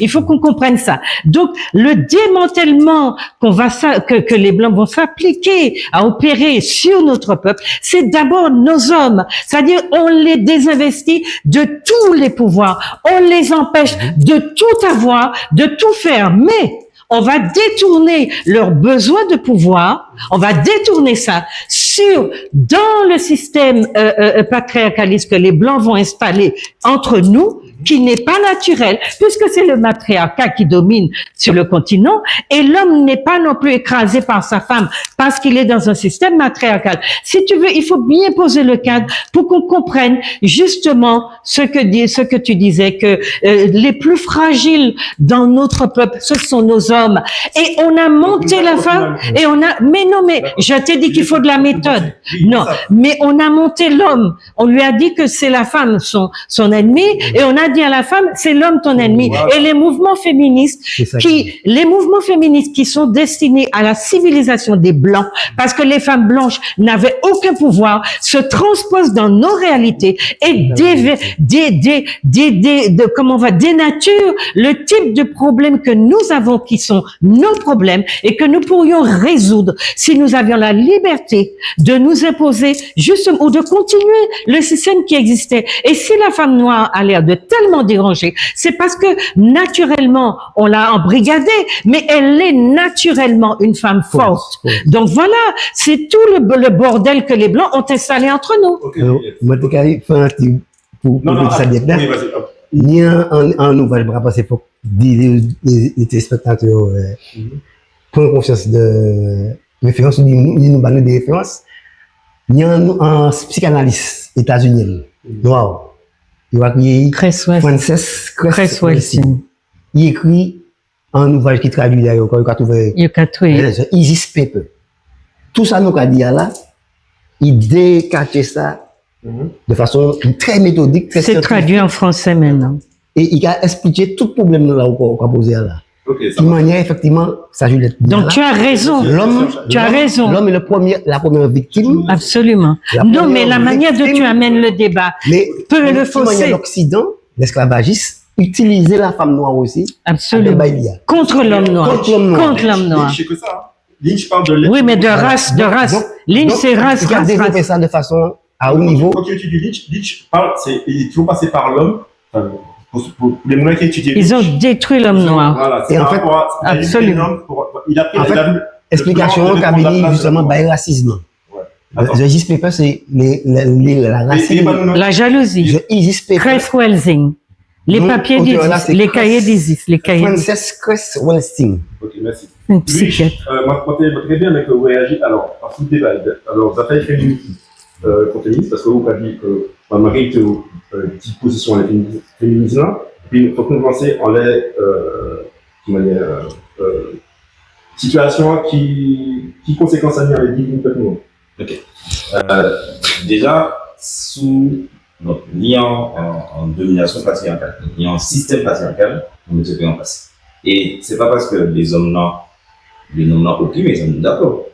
Il faut qu'on comprenne ça. Donc, le démantèlement que les Blancs vont s'appliquer à opérer sur notre peuple, c'est d'abord nos hommes. C'est-à-dire, on les désinvestit de tous les pouvoirs. On les empêche de tout avoir, de tout faire. Mais, on va détourner leurs besoins de pouvoir, on va détourner ça dans le système patriarcaliste que les Blancs vont installer entre nous, qui n'est pas naturel, puisque c'est le matriarcat qui domine sur le continent, et l'homme n'est pas non plus écrasé par sa femme parce qu'il est dans un système matriarcal. Si tu veux, il faut bien poser le cadre pour qu'on comprenne justement ce que tu disais, que les plus fragiles dans notre peuple, ce sont nos hommes. Et on a monté la femme, et mais non, mais je t'ai dit qu'il faut de la méthode. Non, mais on a monté l'homme. On lui a dit que c'est la femme son ennemi, et on a dit à la femme, c'est l'homme ton ennemi. Voilà. Et les mouvements féministes qui sont destinés à la civilisation des Blancs, parce que les femmes blanches n'avaient aucun pouvoir, se transposent dans nos réalités et dénaturent le type de problèmes que nous avons, qui sont nos problèmes, et que nous pourrions résoudre si nous avions la liberté de nous imposer justement, ou de continuer le système qui existait. Et si la femme noire a l'air de tellement déranger, c'est parce que naturellement on l'a embrigadée, mais elle est naturellement une femme forte. Donc voilà, c'est tout le bordel que les Blancs ont installé entre nous. Moi, je vais faire un petit pour ça bien là. Il y a un ouvrage, parce qu'il faut dire les téléspectateurs prendre conscience de références, nous parlons des références. Il y a un psychanalyste états-unien, noir. Il Frances Cress Welsing. Il écrit un ouvrage qui traduit d'ailleurs, quand il a trouvé Isis Paper. Tout ça, nous a dit là, il décache ça de façon très méthodique. C'est traduit en français maintenant. Et il a expliqué tout le problème là qu'on a posé là. De manière, effectivement, ça joue l'être. Donc tu as raison. L'homme est la première victime. Absolument. Non, mais la manière dont tu amènes le débat peut le fausser. L'Occident, l'esclavagisme, utiliser la femme noire aussi. Absolument. Contre l'homme noir. Contre l'homme noir. C'est que ça. Lynch parle de oui, mais de race. Lynch, c'est race. Il a développé ça de façon à haut niveau. Quand tu étudies Lynch parle, il est toujours passé par l'homme. Pour les moyens qui étudient. Ils ont détruit l'homme noir. Voilà, et en fait, absolument. Il a pris explication qu'a venu justement par le racisme. The Isis Paper, c'est la racisme. La jalousie. The Isis Paper. Cress Welsing. Les papiers d'Isis, les cahiers d'Isis, les cahiers. Frances Cress Welsing. Ok, merci. Une psychiatre. Moi, très bien avec vous réagissez. Alors, à tout débat. Alors, vous avez fait féministe, parce que vous avez dit que malgré que une petite position à féminisme, puis il faut que nous pensions en les situations qui conséquences à venir avec nous. Ok. Déjà, sous donc, ni en domination patriarcale, ni en système patriarcal, on met ce pays en place. Et c'est pas parce que les hommes noirs opprimés, ils sont d'accord.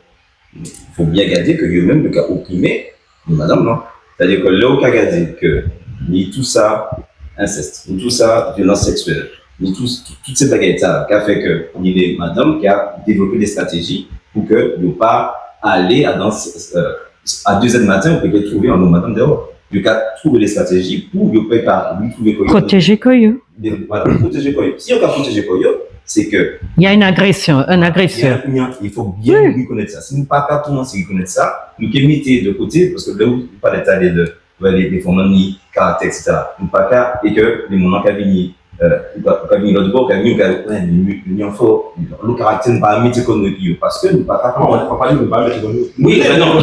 Il faut bien garder que eux-mêmes, le cas opprimé, madame, non. C'est-à-dire que là, au cas dit que ni tout ça inceste, ni tout ça violence sexuelle, ni toutes ces bagailles-là qui a fait que ni les madame qui a développé des stratégies pour que ne pas aller à 2h du matin, on peut trouver un madame dehors. Il a trouvé des stratégies pour ne pas lui trouver Koyo. Protéger Koyo. Protéger Koyo. Si on a protégé Koyo, c'est que. Il y a une agression, un agresseur. Il faut bien reconnaître ça. Si nous ne pas tout le monde reconnaître ça, nous pouvons mettre de côté, parce que là où nous ne pas d'étaler des fondements, ni caractère, etc. Nous ne pas qu'à, et que les moments qui viennent, l'autre bord, qui viennent, fort, le caractère ne pas mettre comme nous, parce que nous ne pas qu'à. On ne pas mettre comme nous. Oui, mais non,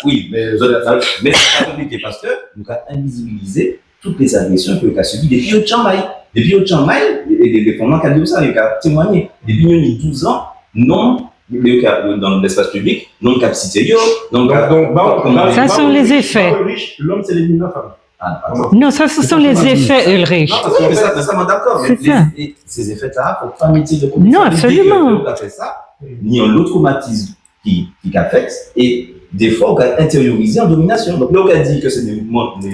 oui, mais c'est pas compliqué parce que nous avons invisibilisé toutes les agressions que nous avons subies depuis au Chiang Mai. Depuis au Chiang Mai, les fondements qui ont dit ça, ils ont témoigné. Depuis nous avons 12 ans, non, dans l'espace public, non capacité. Ça sont les effets. L'homme, c'est l'élimine la femme. Non, ça, ce sont les effets Ulrich. Non, parce que ça, d'accord. Mais ces effets-là, il ne faut pas mettre de côté. Non, absolument. On a fait ça, ni un autre traumatisme qui affecte, et des fois, on a intériorisé en domination. Donc là, on a dit que c'est des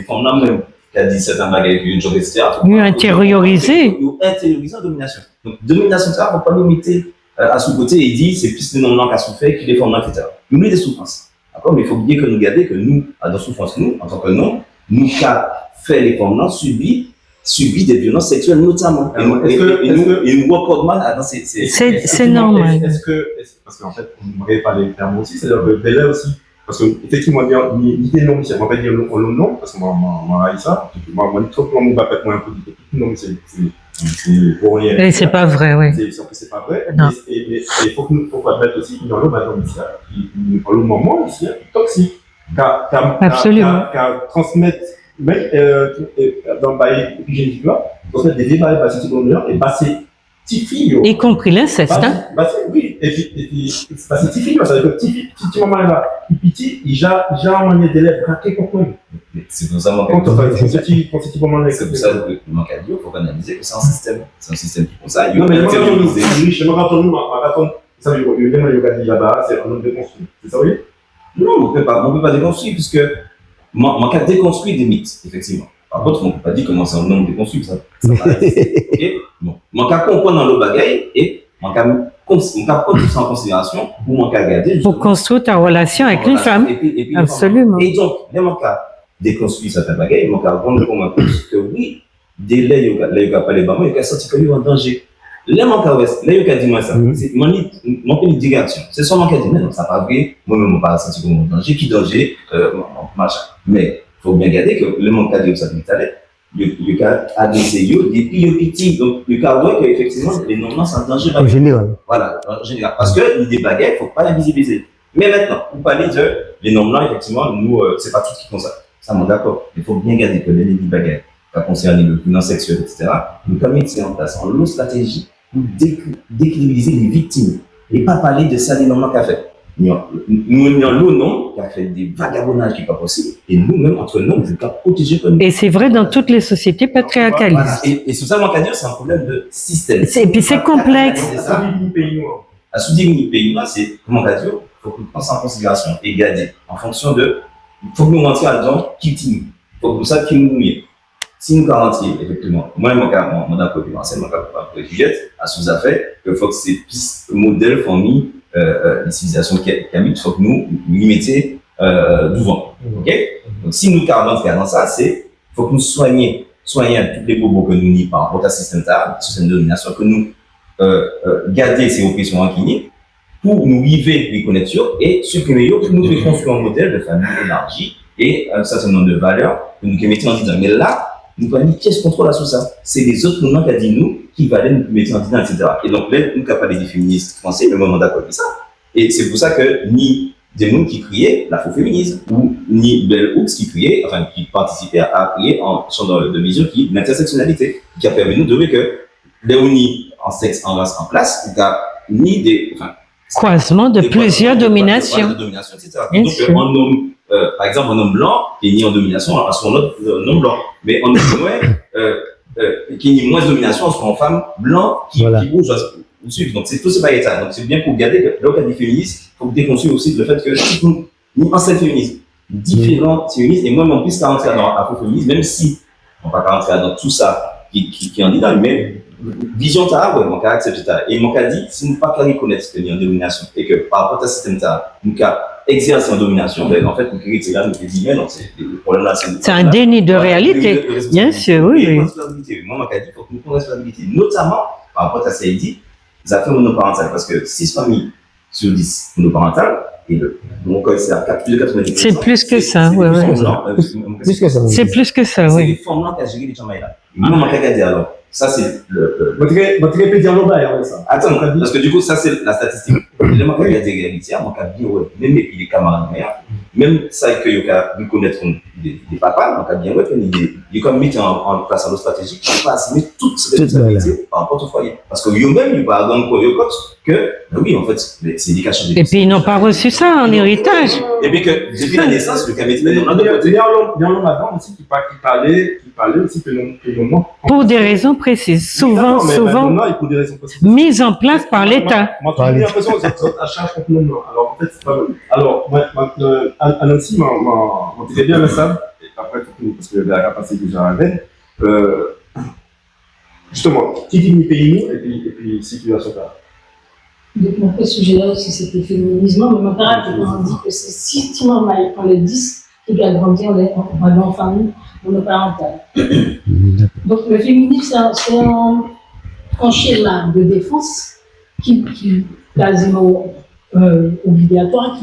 fondements même qui a dit certains bagages, une chose, etc. Il a intériorisé. Il a intériorisé en domination. Donc, domination, ça, il ne faut pas nous mettre à sous-côté et dire c'est plus le nom qui a souffert que les fondements, etc. Nous mettons des souffrances. D'accord? Mais il faut bien que nous gardions que nous, dans souffrance, nous, en tant que nous, nous avons fait les fondements subis subit des violences sexuelles notamment. Et nous reportons dans C'est normal. Parce qu'en fait, on m'avait parlé de termes aussi, c'est-à-dire que Bella aussi, parce que effectivement, l'idée non, on va pas dire le nom, parce qu'on m'a dit ça, moi, trop pour moi, peut-être moins un peu de non, mais c'est pour rien. Et c'est pas vrai, oui. C'est pas vrai. Non. Et il faut admettre aussi qu'il y a un homme ici, le moment ici, toxique, Absolument. qu'à transmettre, même dans le bail épigénétique là, transmettre des débats bassés sur l'honneur et bassés petites filles. Y compris l'inceste, hein? Oui, et puis bassés petites filles, ça veut dire que petit maman là, petit, il a un manière d'élève craqué contre nous. C'est pour ça Quand petit maman là, c'est pour ça que le manque à Dieu, il faut analyser que c'est un système. C'est un système qui font ça. Non, mais le marathon, ça veut dire que le yoga dit là-bas, c'est un homme déconstruit. C'est ça, oui? Non, on ne peut pas déconstruire, puisque manque à déconstruire des mythes, effectivement. Par contre, on ne peut pas dire comment c'est un homme déconstruit, ça ok? Bon. Manque à comprendre dans le bagaille et manque à prendre tout ça en considération ou manque à garder. Pour construire ta relation avec une femme. Et puis Absolument. Et donc, les manque à déconstruire certains bagailles, manque à rendre compte que oui, dès là, il y a pas les mamans, il y a sorti que lui en danger. Les manques à ouest, là, il y a dis-moi ça. C'est mon pays de direction. C'est son manque à dire, mais non, ça pas vrai. Moi-même, on pas senti comme un danger. Qui danger? Machin. Mais, il faut bien garder que le manque à dire, ça dit, il y a adressé, des pieds petits. Donc, il y a voir qu'effectivement, les noms sont en danger. En général. Voilà, en général. Parce que l'idée baguette, il ne faut pas l'invisibiliser. Mais maintenant, vous parlez de les noms là, effectivement, nous, c'est pas tout ce qui concerne. Ça, on est d'accord. Il faut bien garder que les baguettes, qui concernent le violence sexuelle, etc., nous comme mettre en place en lot stratégie pour décrédibiliser les victimes et pas parler de ça, les noms qu'a fait. Nous avons l'eau non, qui a fait des vagabondages qui n'est pas possible, et nous-mêmes, entre nous, on veut pas protéger comme nous. Et c'est vrai dans toutes les sociétés patriarcalistes. Voilà. Et sur ça, moi, qu'à dire, c'est un problème de système. Et puis c'est complexe. C'est ça, le pays noir. La sous-dignité du pays noir, c'est, comment qu'à dire, il faut qu'on prenne ça en considération et garder en fonction de, il faut que nous mentions à gens qui t'y. Il faut que ça qui nous mouille. Si nous garantit, effectivement, moi, mon d'accord, c'est mon cas pour Juliette, à sous-affaire, que faut que ces pistes modèles famille, les civilisations qui a mis, il faut que nous mettions devant. Ok? Donc, si nous gardons dans ça, c'est, il faut que nous soignions tous les bobos que nous n'y par rapport à ce système de domination, que nous garder ces oppressions inquinées pour nous vivre les connexions et supprimer pour nous faire construire un modèle de famille élargie et un certain nombre de valeurs que nous mettons en disant. Mais là, nous ne pouvons pas dire qui contrôle à tout ça. C'est les autres moments qu'a dit nous qui valaient nous mettre en disant, etc. Et donc là, nous n'avons pas des féministes français, le moment d'accord avec ça. Et c'est pour ça que ni des gens qui criaient la faux féminisme, ou ni Bell Hooks qui criait, enfin qui participait à crier en champ de mesure qui l'intersectionnalité, qui a permis nous de voir que les unis en sexe, en race, en place, ni des croisement de plusieurs dominations. De domination, etc. Donc un homme, par exemple, un homme blanc qui est ni en domination à son autre homme blanc, mais un homme noir qui est moins de domination sur une femme blanc qui bouge. Donc c'est tout ce bagage là. Donc c'est bien pour garder que l'autre des féministes, il faut déconstruire aussi le fait que ni ancien féminisme, différents féministes, et moi en plus qu'à rentrer dans l'afroféminisme, même si on ne va pas rentrer dans tout ça qui en dit là, mais vision ta ouais, mon cas accepte ça. Et mon cas dit, si nous ne pas reconnaître qu'il y a une domination et que par rapport à ce système là, nous exercer en domination, ben, en fait, nous créons là, nous disons, non, c'est le problème là. C'est un déni de réalité, bien sûr, oui. Moi, mon cas dit, il faut que nous prenions responsabilité, notamment par rapport à ce qu'il dit, les affaires monoparentales, parce que 6 familles sur 10 monoparentales, et donc c'est à plus de 90%. C'est plus que ça, oui. Plus que ça. C'est plus que ça, oui. C'est les formes là qui a géré les gens là. Moi, mon cas dit alors. Ça, c'est Votre peut dire le bail, ça. Attends, parce que du coup, ça, c'est la statistique. Le manque à des réalités, mon cas bien, ouais, même les camarades meilleurs, même ça que vous reconnaître des papas, mon cas bien, ouais, il est comme mis en place en stratégique, il pas assumer toutes ces responsabilités par rapport au foyer. Parce que eux-mêmes, ils parlent dans le coach que, oui, en fait, c'est des cas changés. Et puis, ils n'ont pas reçu ça en héritage. Et bien que, depuis la naissance, le cas métier, il y a un homme là-dedans aussi qui parlait aussi que l'on pour des raisons précises, souvent mises en place par l'État. Moi, j'ai l'impression que c'est à charge contre nous. Alors, en fait, c'est pas bon. Alors, à Nancy, mon très bien responsable, et après, parce que la capacité déjà à veine, justement, qui dit pays nous, et puis situation là. Donc, mon premier sujet-là aussi, c'était féminisme, mais mon père a dit que c'est systématiquement mal, on les 10 qui doivent grandir en famille, monoparentale. Donc le féminisme, c'est un schéma de défense qui quasiment obligatoire,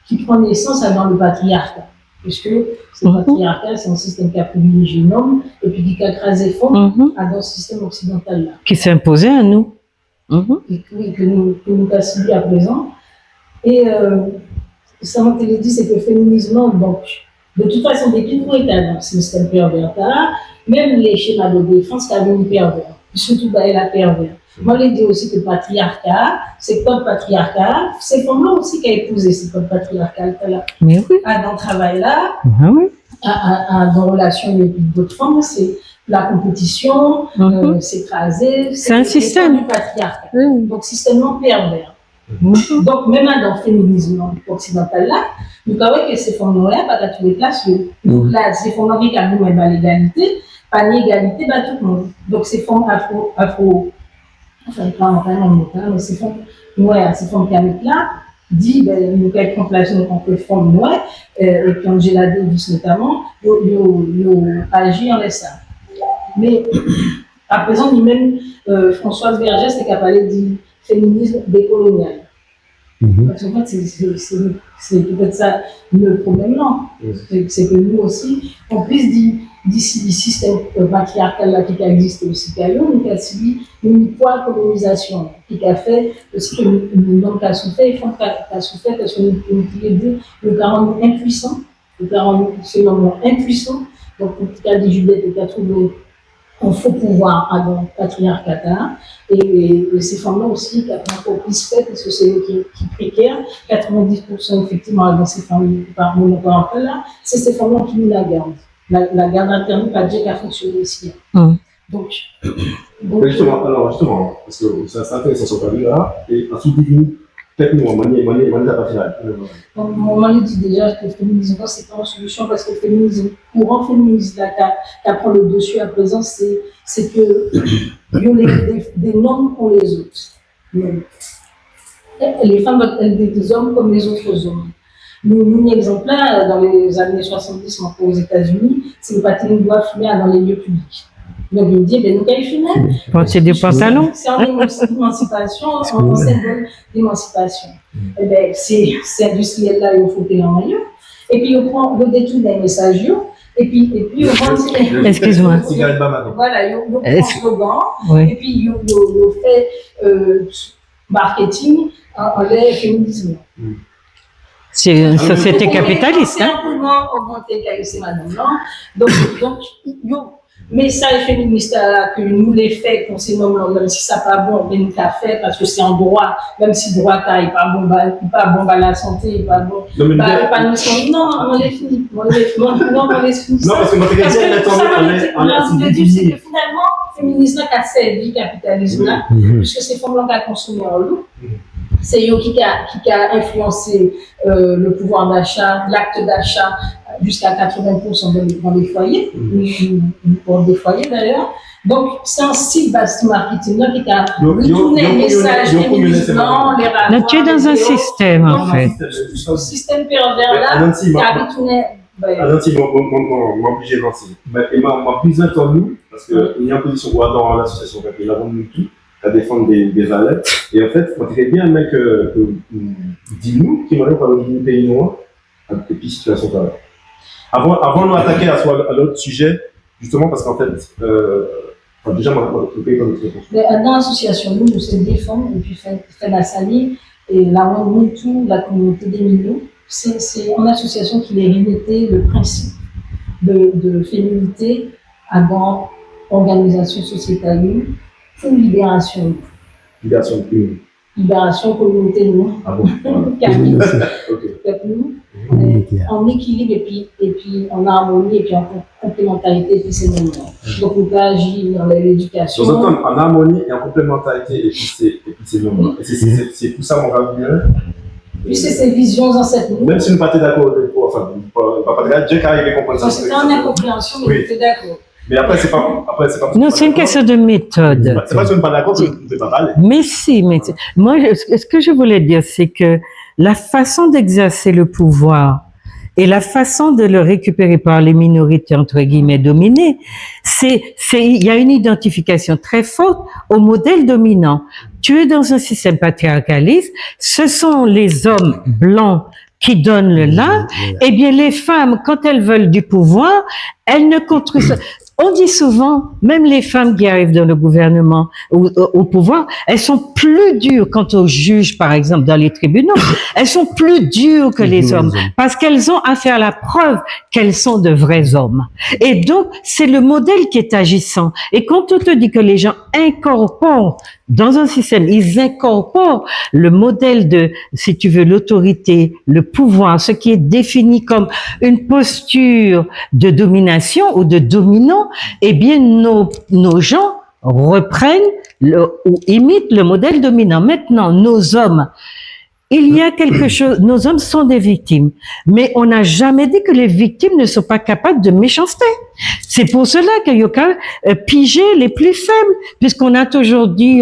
qui prend naissance dans le patriarcat. Puisque le patriarcat, c'est un système qui a privilégié l'homme et puis qui a écrasé fond dans le système occidental là. Qui s'est imposé à nous. Oui, que nous avons subi à présent. Et ça m'a dit, c'est que le féminisme, donc, de toute façon, depuis que nous étions dans le système pervers, même les schémas de défense qui avaient pervers, surtout la pervers. Moi, je dis aussi que le patriarcat, c'est quoi le patriarcat? C'est comme là aussi qui a épousé ce code patriarcal là. Mais oui. Dans le travail là, Oui. dans relation avec d'autres femmes, c'est la compétition, s'écraser. C'est un système du patriarcat. Donc, système pervers. Donc, même dans le féminisme occidental là, nous savons que ces femmes là, pas dans toutes les classes. Donc là, ces femmes qui ont l'égalité, pas l'égalité, bah tout le monde. Donc, ces femmes enfin, pas vraiment longtemps, mais ces femmes noires, ces femmes qui habitent là, dit, ben, nous avons remplacé en tant que femmes noires, et puis Angela Davis notamment, ils agit en ça. Mais à présent, lui-même, Françoise Vergès est capable de dire féminisme décolonial. Parce qu'en fait, c'est peut-être ça le problème, non? C'est que nous aussi, on puisse dire, d'ici le système patriarcal là, qui a existé aussi, nous avons subi une poids colonisation qui a fait aussi que nous avons souffert, ils font souffert parce que nous dit le parent impuissant, le parent c'est l'homme impuissant, donc pour qu'il y a des Juliette qui a trouvé un faux pouvoir à dans le patriarcat et ces femmes-là aussi qui ont encore plus fait parce que c'est eux qui précaires, 90% effectivement dans ces femmes par monoparentales là, c'est ces femmes-là qui nous la gardent. La garde interne pas dire qu'elle fonctionne ici. Donc justement, parce que ça intéresse ce qu'on là, et ensuite, peut-être nous, on a pas fait là. On dit déjà que le féminisme, c'est pas une solution parce que le féminisme, courant féministe là, qui prend le dessus à présent, c'est que des normes pour les autres. Les femmes, elles des hommes comme les autres hommes. Nous, exemplaire, dans les années 70, aux États-Unis, c'est le patin doit fumer dans les lieux publics. Donc, il me dit, ben, nous, quand il fume, porter des pantalons. C'est en émancipation, en symbole d'émancipation. Eh ben, c'est industriel là, il faut qu'il en aille. Et puis, on prend le détour des messages, et puis, on prend. Excuse-moi. Voilà, on prend un slogan, et puis, on fait marketing en l'air féminisme. C'est une société capitaliste. C'est simplement augmenter c'est madame là. Donc, le message féministe que nous les faits qu'on s'est nommé, même si ça pas bon, mais nous l'a fait parce que c'est en droit, même si droit n'est pas bon à la santé, pas bon. Non, on les finit. Non, parce que notre c'est que finalement, le féminisme a servi le capitalisme là, puisque c'est femmes qui a consommé en loup. C'est eux qui a influencé le pouvoir d'achat, l'acte d'achat jusqu'à 80% dans les foyers, pour des foyers d'ailleurs. Donc, c'est un site base marketing là qui a retourné les messages féministants, les rapports. Tu es dans un système en fait. Un système pervers là qui a retourné. Ananti, m'a obligé de lancer. Et m'a pris un temps nous, parce qu'il y a une position dans l'association, il a vendu tout. À défendre des valeurs. Et en fait, on dirait bien un mec dis-nous qui m'aurait parlé du pays noir, et puis situation ça. Avant de nous attaquer à l'autre sujet, justement parce qu'en fait, déjà, on le pays comme dans l'association, nous se défendons, et puis fait la salie, et la tout la communauté des milieux, c'est une association qui a réinité le principe de féminité avant organisation sociétale. Pour libération. Libération communauté nous. Ah bon? En équilibre et puis en harmonie et puis en complémentarité et puis c'est nous. Donc nous agir dans l'éducation. Donc en harmonie et en complémentarité et puis c'est nous. C'est pour ça mon rêve. Puis c'est ces visions ancêtres. Même si nous pas d'accord, enfin pas d'accord, Dieu qui arrive à comprendre ça. C'était en incompréhension mais nous sommes d'accord. Mais après, c'est pas. Non, c'est une question de méthode. C'est pas que je ne suis pas d'accord, je ne peux pas parler. Mais si, moi, ce que je voulais dire, c'est que la façon d'exercer le pouvoir Et la façon de le récupérer par les minorités, entre guillemets, dominées, il y a une identification très forte au modèle dominant. Tu es dans un système patriarcaliste, ce sont les hommes blancs qui donnent le là, eh bien, les femmes, quand elles veulent du pouvoir, elles ne construisent. On dit souvent, même les femmes qui arrivent dans le gouvernement, au pouvoir, elles sont plus dures quant aux juges, par exemple, dans les tribunaux. Elles sont plus dures que les hommes parce qu'elles ont à faire la preuve qu'elles sont de vrais hommes. Et donc, c'est le modèle qui est agissant. Et quand on te dit que les gens incorporent dans un système, ils incorporent le modèle de, si tu veux, l'autorité, le pouvoir, ce qui est défini comme une posture de domination ou de dominant, eh bien, nos gens reprennent ou imitent le modèle dominant. Maintenant, nos hommes, il y a quelque chose, nos hommes sont des victimes, mais on n'a jamais dit que les victimes ne sont pas capables de méchanceté. C'est pour cela qu'il y a qu'à piger les plus faibles, puisqu'on a toujours dit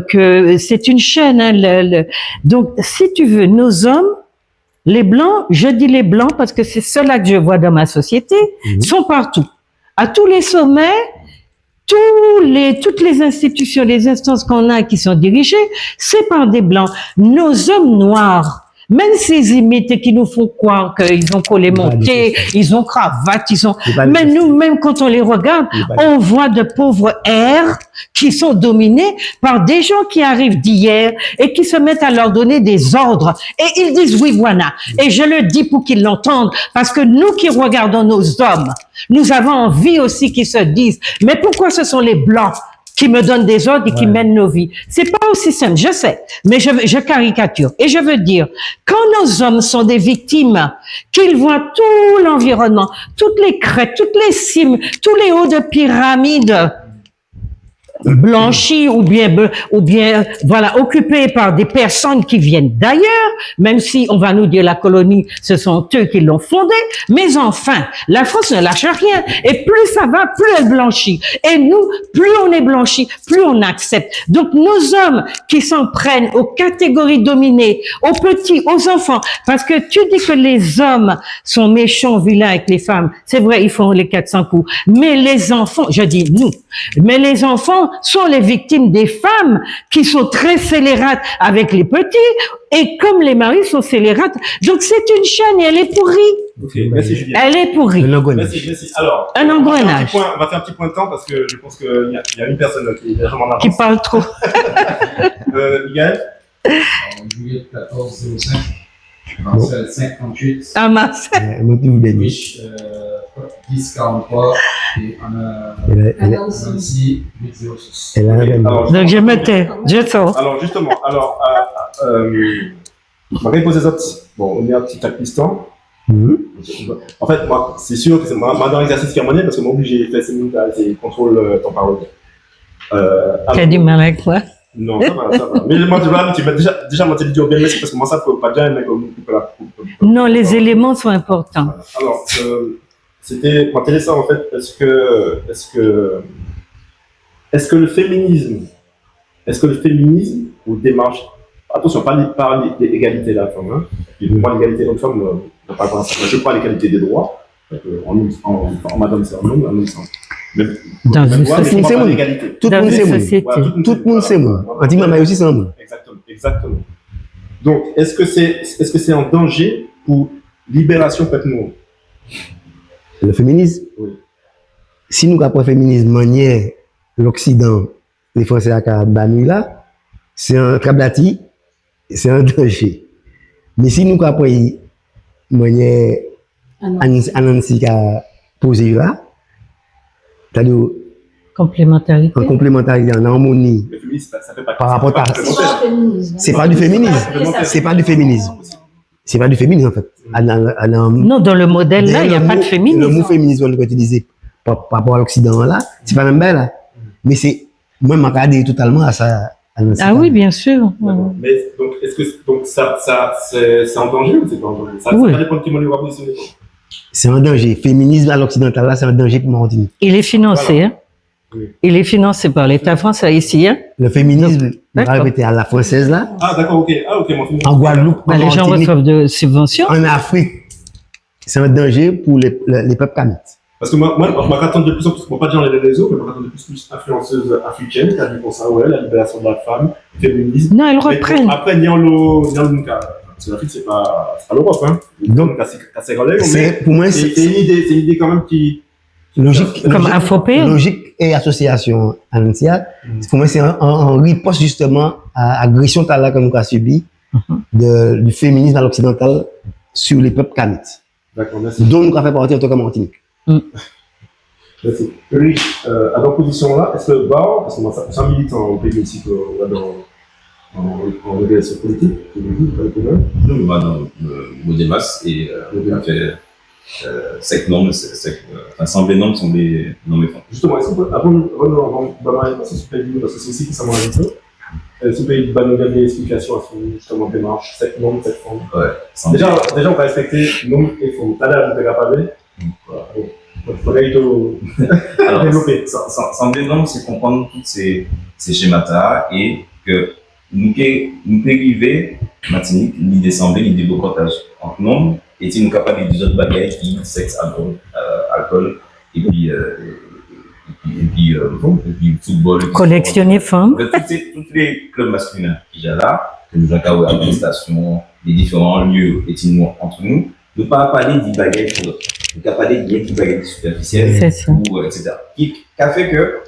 que c'est une chaîne. Hein, donc, si tu veux, nos hommes, les blancs, je dis les blancs parce que c'est cela que je vois dans ma société, sont partout. À tous les sommets, toutes les institutions, les instances qu'on a qui sont dirigées, c'est par des blancs. Nos hommes noirs, même ces imites qui nous font croire qu'ils ont collé monté, ils ont cravate, mais nous, même quand on les regarde, on voit de pauvres airs qui sont dominés par des gens qui arrivent d'hier et qui se mettent à leur donner des ordres. Et ils disent oui, voilà. Et je le dis pour qu'ils l'entendent, parce que nous qui regardons nos hommes, nous avons envie aussi qu'ils se disent, mais pourquoi ce sont les blancs qui me donnent des ordres et qui mènent nos vies? C'est pas aussi simple, je sais, mais je caricature. Et je veux dire, quand nos hommes sont des victimes, qu'ils voient tout l'environnement, toutes les crêtes, toutes les cimes, tous les hauts de pyramides blanchis ou bien voilà, occupés par des personnes qui viennent d'ailleurs, même si on va nous dire la colonie, ce sont eux qui l'ont fondée, mais enfin, la France ne lâche rien, et plus ça va, plus elle blanchit, et nous, plus on est blanchi, plus on accepte. Donc nos hommes qui s'en prennent aux catégories dominées, aux petits, aux enfants, parce que tu dis que les hommes sont méchants, vilains avec les femmes, c'est vrai, ils font les 400 coups, mais les enfants, je dis nous, mais les enfants sont les victimes des femmes qui sont très scélérates avec les petits, et comme les maris sont scélérates, donc c'est une chaîne et elle est pourrie. Ok, merci Julien. Elle est pourrie. Merci. Alors, un engrenage. On va faire un petit point de temps parce que je pense qu'il y a une personne qui est vraiment en avance. Qui parle trop. Miguel. En juillet 14-05, je pensais à 58. Ah mince. Wish 10-43 et on a Nancy 8-06. Donc je me tais, je sors. Alors justement, ma réponse des autres, bon, on est un petit Pakistan. En fait, moi, c'est sûr que c'est moi dans l'exercice qui est mené parce que moi, j'ai fait ces minutes, c'est contrôle temps parole. T'as du mal avec moi? Non, ça va. Mais moi, tu m'as déjà moi, tu dit bien merci parce que moi, ça peut pas bien, mais comme non, les éléments sont importants. Alors, c'était intéressant en fait, est-ce que le féminisme ou démarche, attention, pas l'égalité de la femme, hein, moi l'égalité homme-femme, je parle l'égalité des droits, en madame c'est un homme, un homme c'est un homme. Dans une société, Tout le monde c'est moi. Tout le monde c'est moi. On dit maman aussi c'est un moi. Exactement. Donc, est-ce que c'est un danger pour libération peut-être? Le féminisme? Oui. Si nous avons un féminisme manière l'Occident, les Français à Kabanu là, c'est un trablati, c'est un danger. Mais si nous avons une manière Anansi a posé là, c'est-à-dire complémentarité. en complémentarité, en harmonie, Le féminisme, ça fait pas par rapport à. C'est pas du féminisme. C'est pas du féminisme. C'est pas du féminisme en fait. Non, dans le modèle là, il n'y a pas de féminisme. Le mot féminisme qu'on utiliser par rapport à l'Occident là, c'est pas même belle là. Mais c'est moi je m'accorde totalement à ça. Ah oui, bien sûr. Mais donc, est-ce que c'est en danger ou c'est pas en danger? Ça dépend de qui on va positionner. C'est un danger. Féminisme à l'occidental là, c'est un danger pour Martinique. Il est financé, Voilà. hein? Oui. Il est financé par l'État français ici, hein? Le féminisme, on va répéter à la française là. Ah d'accord, ok. Mon féminisme. En Guadeloupe, Les gens reçoivent de subventions. En Afrique, c'est un danger pour les peuples kamites. Parce que moi, je m'attends de plus en plus, bon, pas dire les réseaux, mais je m'attends de plus en plus influenceuse africaine qui a dit pour ça, ouais, la libération de la femme, féminisme. Non, elles reprennent. Après, parce que l'Afrique, c'est pas l'Europe, hein. Donc, pour moi, c'est une idée quand même qui. Logique. Comme Afropéenne. Logique et association ancienne. Pour moi, c'est un riposte justement à l'agression que nous avons subie du féminisme à l'occidental sur les peuples kamites. D'accord, merci. Dont nous avons fait partie en tant que Martinique. Merci. Eric, à votre position là, est-ce que Bao, parce que moi, c'est un militant au pays aussi en organisation politique, Non, mais moi, dans Modemas, et on a fait sec normes, assemblée normes sont des normes fonds. Justement, est-ce qu'on peut, avant de passer sur le pays, parce que c'est aussi que ça m'a invité, est-ce que vous pouvez nous donner des explications à son justement démarche, sec normes, sec forme? Ouais. Déjà, on va respecter normes et formes. Tout à l'heure, vous avez parlé. Voilà. Alors, développer. Assemblée normes, c'est comprendre tous ces schémas-là et que nous pouvons arriver, Martinique, ni d'assemblée, ni de déblocage entre normes, et si nous sommes capables de des autres bagages qui sexe, alcool, et puis football. Collectionner femmes. Tous les clubs masculins qui sont là, que nous avons à la station, les différents lieux ethniques entre nous, ne pas parler des bagages pour d'autres. Nous ne parler des bagages superficiels, etc. Qui a fait que,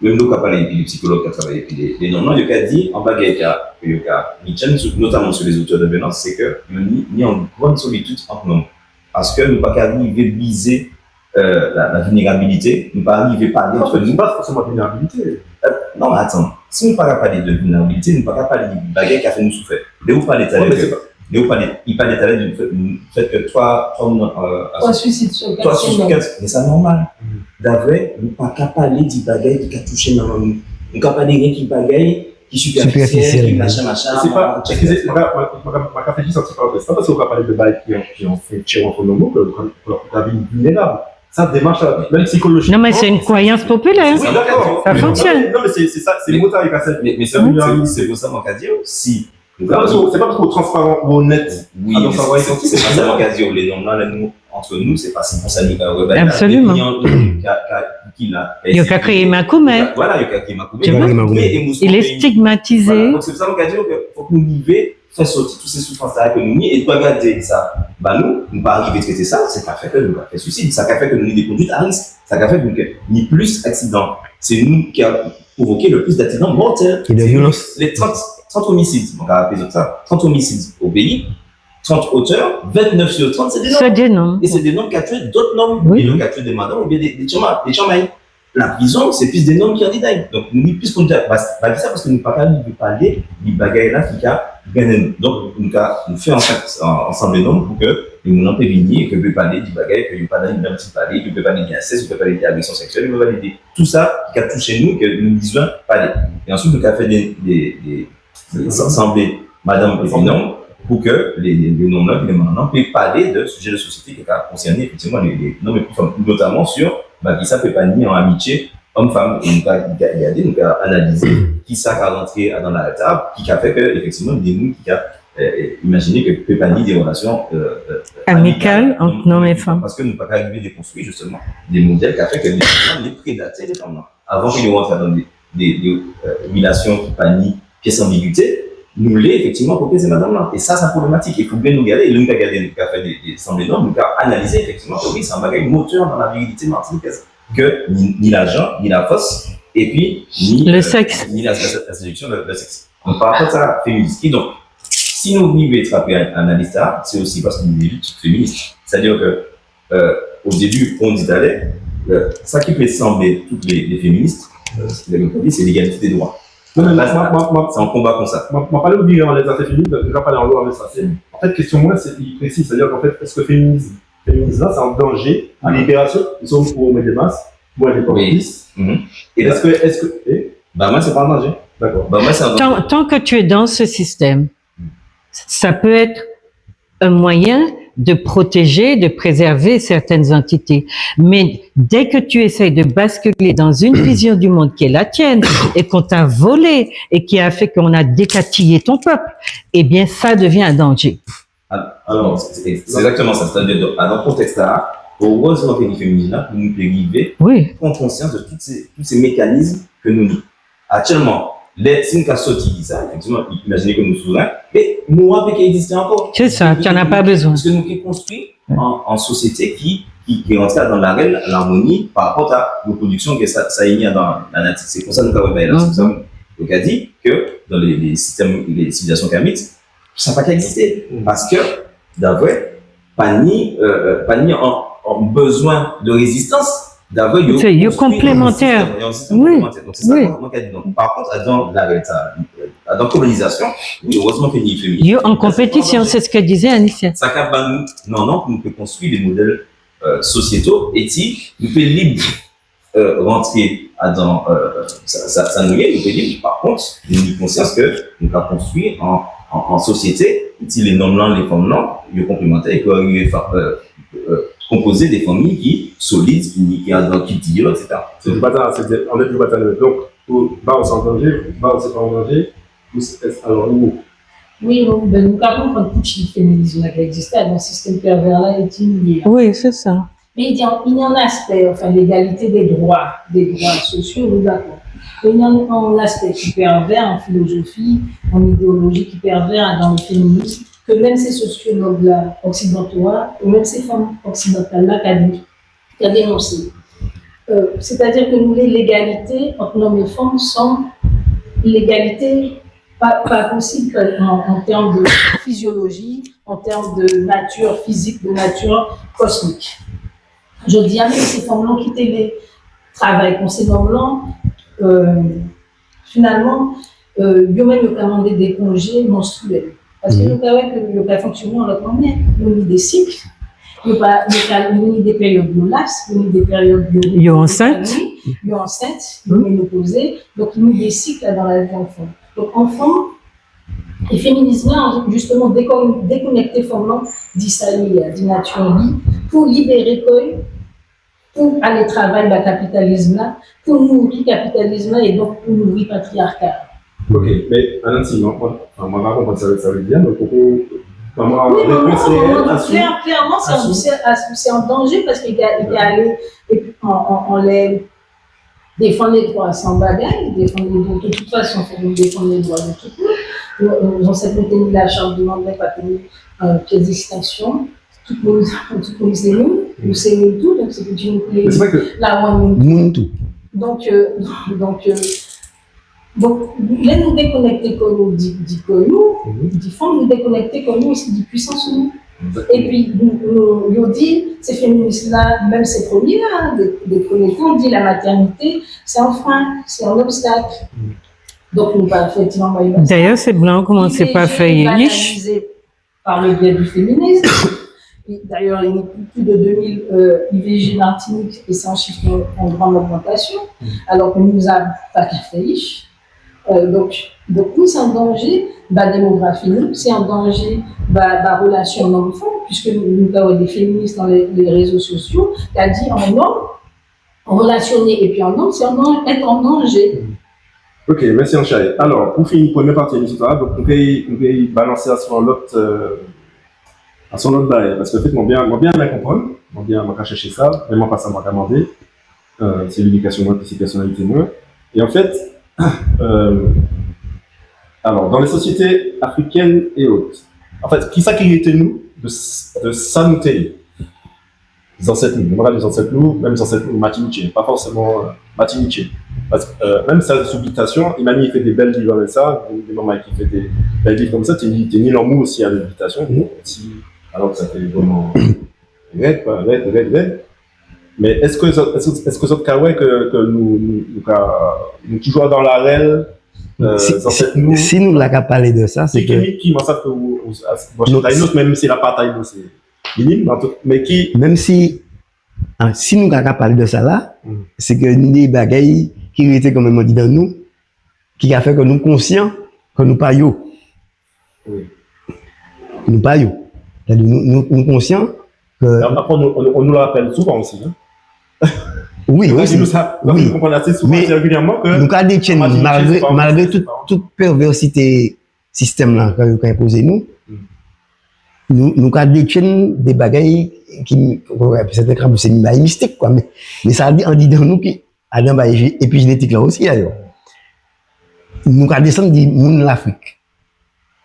même nous, qui avons parlé, les psychologues qui ont travaillé, les non, il y a dit, en bagages, notamment sur les auteurs de violence, c'est que nous avons mis en grande solitude entre nous. Parce que nous ne pouvons pas arriver à viser la vulnérabilité, nous ne pouvons pas arriver à parler entre nous. Ce n'est pas forcément la vulnérabilité. Non, mais attends, si nous ne pouvons pas parler de vulnérabilité, nous ne pouvons pas parler des bagages qui a fait nous souffrir. De vous parler de ça, il parlait tout à l'heure du fait que trois suicides sur 4. 3 sur 4, mais c'est normal. D'après, nous ne pouvons pas parler des bagages qui ont touché dans nous. Nous ne pouvons pas parler des bagages qui sont superficiels, qui machin. C'est pas, excusez, ma cafégie sortie par le. C'est pas parce qu'on va parler de bagages qui ont fait tirer entre nos mots que la vie est vulnérable. Ça démarche, même psychologique. Non, mais c'est une croyance populaire. Oui, d'accord. Ça fonctionne. Non, mais c'est ça, c'est le mot avec la scène. Mais c'est pour ça mon cas dire, si. C'est pas parce qu'on est transparent ou honnête. Oui, c'est pas ça mon cas dire, les noms là, entre nous, c'est pas ça pour ça nous absolument. Il y a créé Makoumé. Voilà, il y a créé Makoumé. Il est stigmatisé. Donc c'est pour ça mon cas dire qu'il faut que nous vivions, faire sortir toutes ces souffrances-là que nous avons et de regarder ça. Bah nous pas arriver à traiter ça, c'est qu'à fait que nous avons fait suicide, ça fait que nous avons des conduites à risque, ça fait que nous avons ni plus d'accidents. C'est nous qui avons provoqué le plus d'accidents mortels. Et de violence. Les 30 homicides, on va appeler ça, 30 homicides au pays, 30 auteurs, 29 sur 30, c'est des noms. C'est des noms. Et c'est des noms qui ont tué d'autres noms, des noms qui ont tué des madames ou bien des chamailles. La prison, c'est plus des noms qui ont des dingues. Donc, nous, puisqu'on dit ça parce que nous ne pouvons pas parler du bagage là qui a gagné. Donc, nous faisons ensemble des noms pour que nous n'en prévenir et que nous puissions parler du bagage, que nous parler de parler, que nous puissions parler d'inceste, que nous parler d'agression sexuelle, que nous parler de tout ça qui a touché nous, que nous disons parler. Et ensuite, nous avons fait des assemblées, madame et noms, pour que les noms-là, les maintenant, puissent parler de sujets de société qui ont concerné effectivement les noms et plus femmes, notamment sur qui ça peut pas nier en amitié homme-femme. Et nous avons regardé, nous avons analysé qui ça a rentré dans la table, qui a fait que effectivement des nous qui a imaginé que peut pas nier des relations amicales entre hommes et femmes. Parce que nous ne pouvons pas arriver à déconstruire justement des modèles qui a fait que les prédateurs des femmes, avant qu'ils rentrent dans des relations qui pas nier pièce ambiguïté, nous l'est effectivement pour ces madame-là. Et ça, c'est problématique. Il faut bien nous garder. Et nous, nous avons fait des semblés normes, nous avons analysé effectivement que oui, c'est un bagage moteur dans la virilité martiniquaise. Que ni l'argent, ni la force, et puis ni le sexe, ni la séduction, le sexe. Donc, par rapport à ça, féministe. Et donc, si nous vivons attraper un analyste, c'est aussi parce que nous vivons féministes. C'est-à-dire que, au début, on dit d'aller, ça qui peut sembler toutes les féministes, ce qu'il a dit, c'est l'égalité des droits. C'est un combat comme ça. Je ne parle pas en les féministes, je vais parler en loi avec ça. En fait, question moi, c'est précis. C'est-à-dire qu'en fait, est-ce que féminisme là, c'est un danger à libération? Ils sont pour mettre des masses, pour les polices. Et est-ce que. Bah, moi, c'est pas un danger. D'accord. Bah, moi, c'est un danger. Tant que tu es dans ce système, ça peut être un moyen de protéger, de préserver certaines entités. Mais dès que tu essayes de basculer dans une vision du monde qui est la tienne et qu'on t'a volé et qui a fait qu'on a décatillé ton peuple, eh bien, ça devient un danger. Alors, c'est exactement ça. C'est-à-dire, dans le contexte-là, heureusement que les féminines là, nous pouvons arriver Oui. prendre conscience de tous ces mécanismes que nous, actuellement, si nous avons sorti ça, effectivement, imaginez que nous souverains, mais nous, on qui existe encore. C'est ça, tu n'en as pas besoin. Parce que nous avons construit en société qui est entrée dans l'harmonie par rapport à nos productions que ça y a dans la nature. C'est pour ça que nous avons là. C'est pour ça que nous avons dit que dans les systèmes, les civilisations karmiques, ça n'a pas qu'à exister. Parce que, d'avoir, pas ni en besoin de résistance, d'avoir c'est complémentaire. Oui. Donc, c'est ça qu'on a dit. Donc, par contre, dans la colonisation, oui, heureusement qu'il y a une féminine. En compétition, c'est ce que disait Anicia. Ça cap nous, non, nous pouvons construire des modèles sociétaux, éthiques, nous pouvons libre rentrer dans ça nous est, nous pouvons libre. Par contre, nous avons conscience que nous avons construit en société, les normes, les formes, ils sont complémentaires et qu'ils composer des familles qui solides, qui ont dans cultivé, etc. C'est du bâtard, on est du bâtard. Donc, bas on s'en danger, bas on s'est pas en danger. Alors, nous. Oui, ben, nous avons quand tout le féminisme qui existait dans le système pervers-là est inoublié. Oui, c'est ça. Mais il y a un aspect, enfin, l'égalité des droits sociaux, nous d'accord. Il y a un aspect qui pervers en philosophie, en idéologie, qui pervers dans le féminisme, que même ces sociologues-là occidentaux, ou même ces femmes occidentales-là qui a dénoncé. C'est-à-dire que nous, l'égalité entre hommes et femmes sont l'égalité pas possible en termes de physiologie, en termes de nature physique, de nature cosmique. Je dis à même ces femmes-là qui étaient les travail pour ces hommes-là, finalement, ils ont même commandé des congés menstruels. Parce que nous savons que le cas fonctionne en l'autre manière. Nous avons des cycles, nous avons des périodes de lasse, nous avons des périodes de. Ils sont enceintes. Ils sont enceintes, ils sont ménopausées. Donc, nous avons des cycles dans la vie enfant. Donc, enfant, et féminisme, justement, déconnecter femmes, dit ça, dit nature, pour libérer pour aller travailler le capitalisme là, pour nourrir le capitalisme là et donc pour nourrir le patriarcat. Ok, mais Anansi, moi, je ne comprends pas ce que ça veut dire, donc comment clairement, c'est en danger parce qu'il est allé en les défendre les droits sans bagaille, défendre les droits de toute façon, il faut défendre les droits de tout le monde. Nous avons cette maintenu la charte de l'anglais, pas tenu pièce de distinction. Tout le monde c'est nous c'est nous tout, donc c'est que tu nous plais la one tout. Donc, là nous déconnecter comme nous, dit que nous faut nous déconnecter comme nous aussi, dit puissance nous. Et puis, nous dit, ces féministes-là, même ces premiers-là, des connecter, on dit la maternité, c'est un frein, c'est un obstacle. Donc, nous pas effectivement. D'ailleurs, c'est blanc, comment c'est pas fait par le biais du féminisme. D'ailleurs, il y a plus de 2000 IVG Martinique et c'est un chiffre en grande augmentation, alors que nous n'avons pas qu'à faire. Donc, nous, c'est un danger, démographie, nous, c'est un danger, relation homme-femme, puisque nous avons des féministes dans les réseaux sociaux qui a dit en homme, relationner et puis en homme, c'est être en danger. Ok, merci Anchaï. Alors, pour finir, première partie de l'histoire, donc on peut balancer à son l'autre. À son autre bail, parce que en fait, moi bien comprendre, moi bien chercher ça, vraiment pas ça m'a demandé, c'est l'éducation moi, c'est personnalité moi. Et en fait, alors dans les sociétés africaines et autres, en fait, qui ça qui était nous de ça nous télé, les ancêtres nous, les ancêtres nous, même les ancêtres nous matiniché, pas forcément matiniché, parce que même sa subditation, Imani il fait des belles livres avec ça, des mamans qui fait des belles livres comme ça, t'es ni l'amour aussi à l'habitation, alors que ça fait vraiment raide. Mais est-ce que ça cas que nous toujours dans la règle si nous l'avons parlé de ça, c'est que qui m'a ça que même si la bataille c'est minime, mais qui même si nous avons parlé de ça là, c'est que nous des bagailles qui étaient quand même dit dans nous, qui a fait que nous conscients que nous pas yo. Nous pas yo. Nous conscients que. Après, on nous le rappelle souvent aussi. Hein? Oui, oui. Nous comprenons assez souvent régulièrement que. Nous, détiennent, malgré toute perversité système là, qu'on a imposé nous, nous avons détenu des bagailles qui, c'est une bail mystique, quoi, mais ça dit, on dit dans nous qui, à dans bail épigénétique là aussi, d'ailleurs. Nous avons descendu du monde de l'Afrique.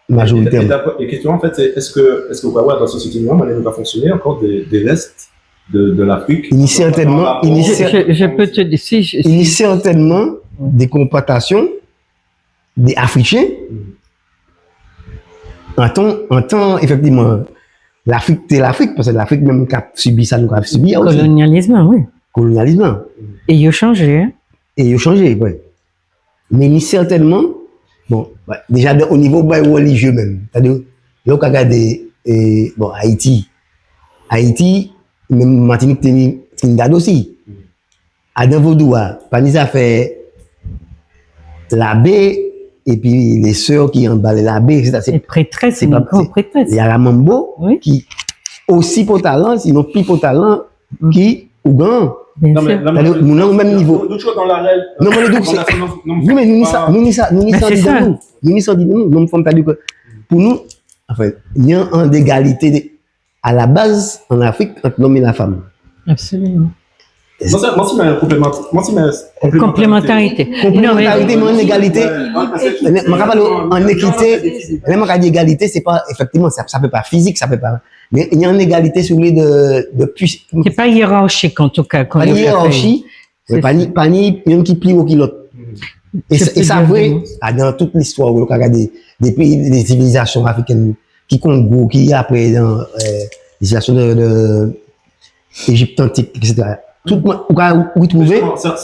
Majoritairement. Et question, en fait, c'est est-ce que dans la société noire, on va fonctionner encore des restes de l'Afrique? Certainement, Je peux te dire, il y a certainement des comportations des Africains. En temps, effectivement, l'Afrique, c'est l'Afrique, parce que l'Afrique même qui a subi ça, nous a subi aussi. colonialisme, oui. Colonialisme. Et il a changé, hein. Et il a changé, oui. Mais il y a certainement, bon, déjà au niveau religieux même, c'est-à-dire, là, on a regardé, bon, Haïti, même Martinique, Trinidad aussi. À dans Vaudoua, Panisa fait l'abbé, et puis les sœurs qui emballent l'abbé, C'est prêtresse, c'est pas- une grande prêtresse. il y a la Mambo, Oui. qui, aussi pour talent, sinon plus pour talent, qui, Ougan. Bien sûr. C'est-à-dire, nous sommes au même niveau. Nous, toujours dans la règle. Non, mais les deux, c'est- Oui, mais nous, nous, ça, nous, ça, nous, Mais ça, c'est dit ça. dans nous. Nous, ça, dit dans nous. Nous, ne faisons pas du que, pour nous, enfin, il y a une égalité à la base, en Afrique, entre l'homme et la femme. Absolument. Moi, si ma Complémentarité. Complémentarité, mais en égalité. Ouais, Mais je parle en équité, même quand égalité, c'est pas, effectivement, ça peut pas physique, ça peut pas, mais il y a une égalité sur les de puissance. C'est pas hiérarchique, en tout cas. Pas ni hiérarchie, C'est pas ni un qui plie ou qui l'autre. Et C'est ça plus vrai, bien. dans toute l'histoire, où on regarde des pays, des civilisations africaines, qui Congo, qui après, dans, les civilisations de Égypte antique, etc. Tout le monde, où y trouver, C'est pour ça.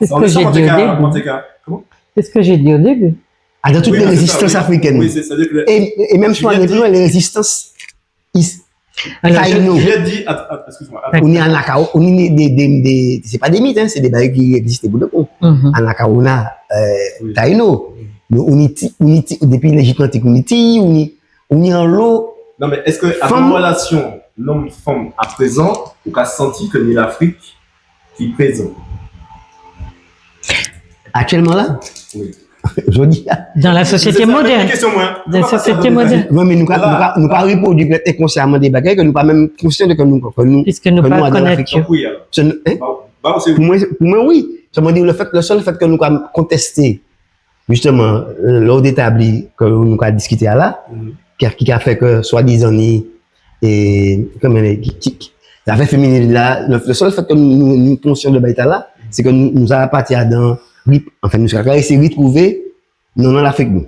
C'est ce que j'ai dit au début. Comment? C'est ce que j'ai dit au début. dans toutes Oui, les c'est ça, résistances oui. africaines. Oui, c'est-à-dire que. Et même sur Juliette dit- les résistances, Alors, Taïno. Juliette dit, excuse-moi. On est en Akao, on est c'est pas des mythes, hein, c'est des barils qui existent pour de bon. Mhm. En Akao, on a, Oui. Taïno. Mais on est, depuis l'Égypte antique, on est en l'eau. Non, mais est-ce que, à Femme. une relation l'homme-femme à présent, on a senti que c'est l'Afrique qui est présent? Actuellement là, Oui. je dis, Dans la société moderne. Une question, moi. Dans la société moderne. ouais, mais nous Voilà. pas reproduire inconsciemment des bagages que nous pas même conscients de que nous, Puisque nous que pas nous, dans connaître. l'Afrique. Donc, oui, alors. Hein? Bah, c'est Pour moi, oui. Ça veut dire le seul fait que nous avons contesté, justement, l'ordre établi que nous avons discuté à là, qui a fait que, soi-disant, et, comme la fête féminine là, le seul fait que nous conscions de Baïta là, c'est que nous avons parti à dans, enfin, nous avons essayé de retrouver, non, dans l'Afrique, nous.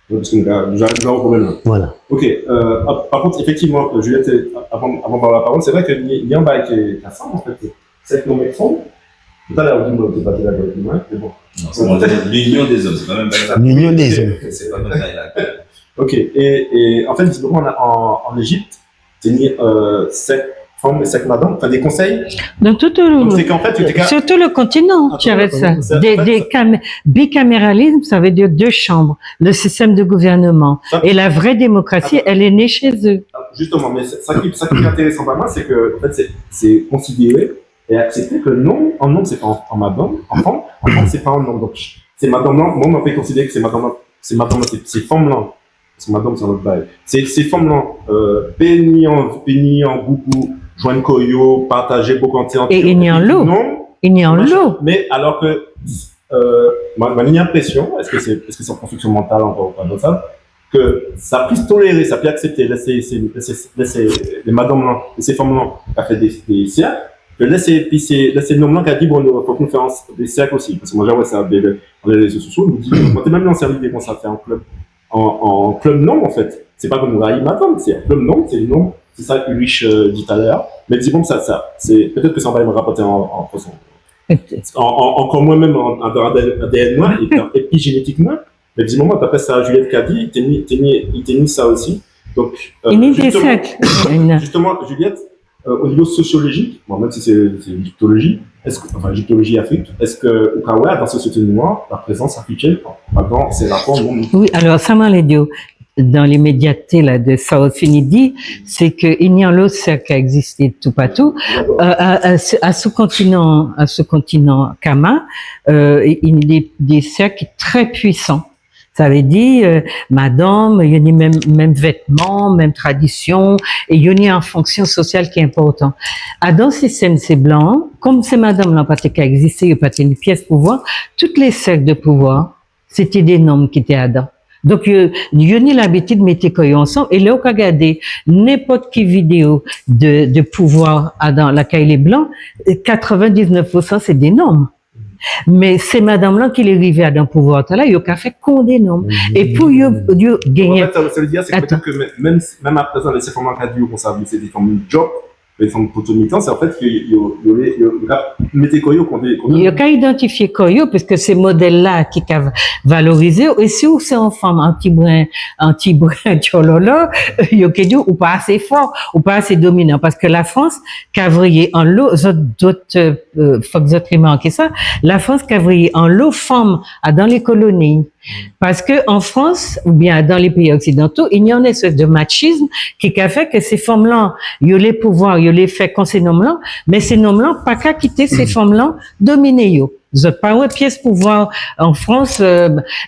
Parce que j'arrive au problème là. Voilà. Ok. Par contre, effectivement, Juliette, avant de parler la parole, c'est vrai qu'il y a un bail qui est ça, en fait. C'est que nos mecs font. Tout à l'heure, on n'était pas d'accord avec moi, mais bon. Non, c'est l'union des hommes, c'est quand même pas ça. L'union des hommes. C'est pas comme ça, là. Ok. Et en fait, visiblement, en Égypte, c'est ni sec femme et sec madame, enfin des conseils. Dans tout Donc le, c'est qu'en fait, tu t'es sur tout le continent, Attends, tu arrêtes ça. ça- Bicaméralisme, ça veut dire 2 chambres. Le système de gouvernement. Ça- Et la vraie démocratie, Attends. elle est née chez eux. Justement, mais ça qui est intéressant pour moi, c'est que en fait, c'est considérer et accepter que non, en nom, c'est pas en madame, en femme, c'est pas en nom. Donc, c'est madame là, moi, on peut considérer que c'est madame là, c'est femme là. Parce que madame, c'est un autre bail. C'est femmes là, béni en goupou, joindre koyo, partager, beaucoup en Et il n'y a en l'eau. Non. Il n'y a en Machin. l'eau. Mais alors que, ma impression, est-ce que c'est en construction mentale encore pas dans ça, que ça puisse tolérer, ça puisse accepter, laisser les madames là, ces femmes là, qui a fait des siècles, que laisser les hommes là qui a dit, bon, il faut qu'on fasse des siècles aussi. Parce que moi, j'ai ça, dans les réseaux sociaux, on nous dit, moi, t'es même lancé l'idée qu'on s'est fait en club. En club non, en fait. C'est pas comme nous raillons madame, c'est un club non, c'est le nom. C'est ça que Ulrich dit tout à l'heure. Mais disons ça, c'est, peut-être que ça va me rapporter en façon. Encore moi-même en ADN moi, et épigénétiquement, mais dis-moi, moi, t'appelles ça Juliette qui a dit, il t'est mis ça aussi. Donc, Il n'y a des siècles. justement, Juliette, au niveau sociologique, bon, même si c'est l'égyptologie, l'égyptologie Afrique, est-ce que, au Kawa, dans la société noire, la présence africaine, dans ces rapports non. Oui, alors, Samuel Ledio, dans l'immédiateté là, de South Finidi, c'est qu'il y a l'autre cercle qui a existé tout partout. À ce continent Kama, il y a des cercles très puissants Ça veut dire, madame, il y a les mêmes vêtements, même tradition, et il y a une fonction sociale qui est importante. Dans le système, c'est blanc, comme c'est madame là, pas qu'à exister, il n'y a pas une pièce pouvoir, toutes les cercles de pouvoir, c'était des noms qui étaient dedans. Donc, il y a l'habitude de mettre les ensemble, et là, on regarder n'importe quelle vidéo de pouvoir dans laquelle les blancs, 99% c'est des noms. Mais c'est madame-là qui est arrivée à dans le pouvoir là, il a fait qu'on des noms. Et pour gagner. En fait, ça veut dire, c'est que même à présent, les formats radio, on s'habille, c'est des formes de job, les formes de c'est en fait qu'il y a mettez Koyo qu'on dit. Il y a qu'à identifier Koyo, parce que ces modèles-là qui ont valorisé, et si c'est en femme anti-brin, tchololo, il y a qu'à dire, ou pas assez fort, ou pas assez dominant, parce que la France, qu'a vrillé en l'eau, d'autres, faut que vous remarquez ça, la France qu'a vrillé en l'eau femme dans les colonies. Parce que en France, ou bien dans les pays occidentaux, il y a une espèce de machisme qui a fait que ces femmes-là, il y a les pouvoirs, il y a les faits qu'on ces noms-là, mais ces noms-là, pas qu'à quitter ces femmes-là, dominer yo. Vous n'avez pas une pièce pouvoir en France,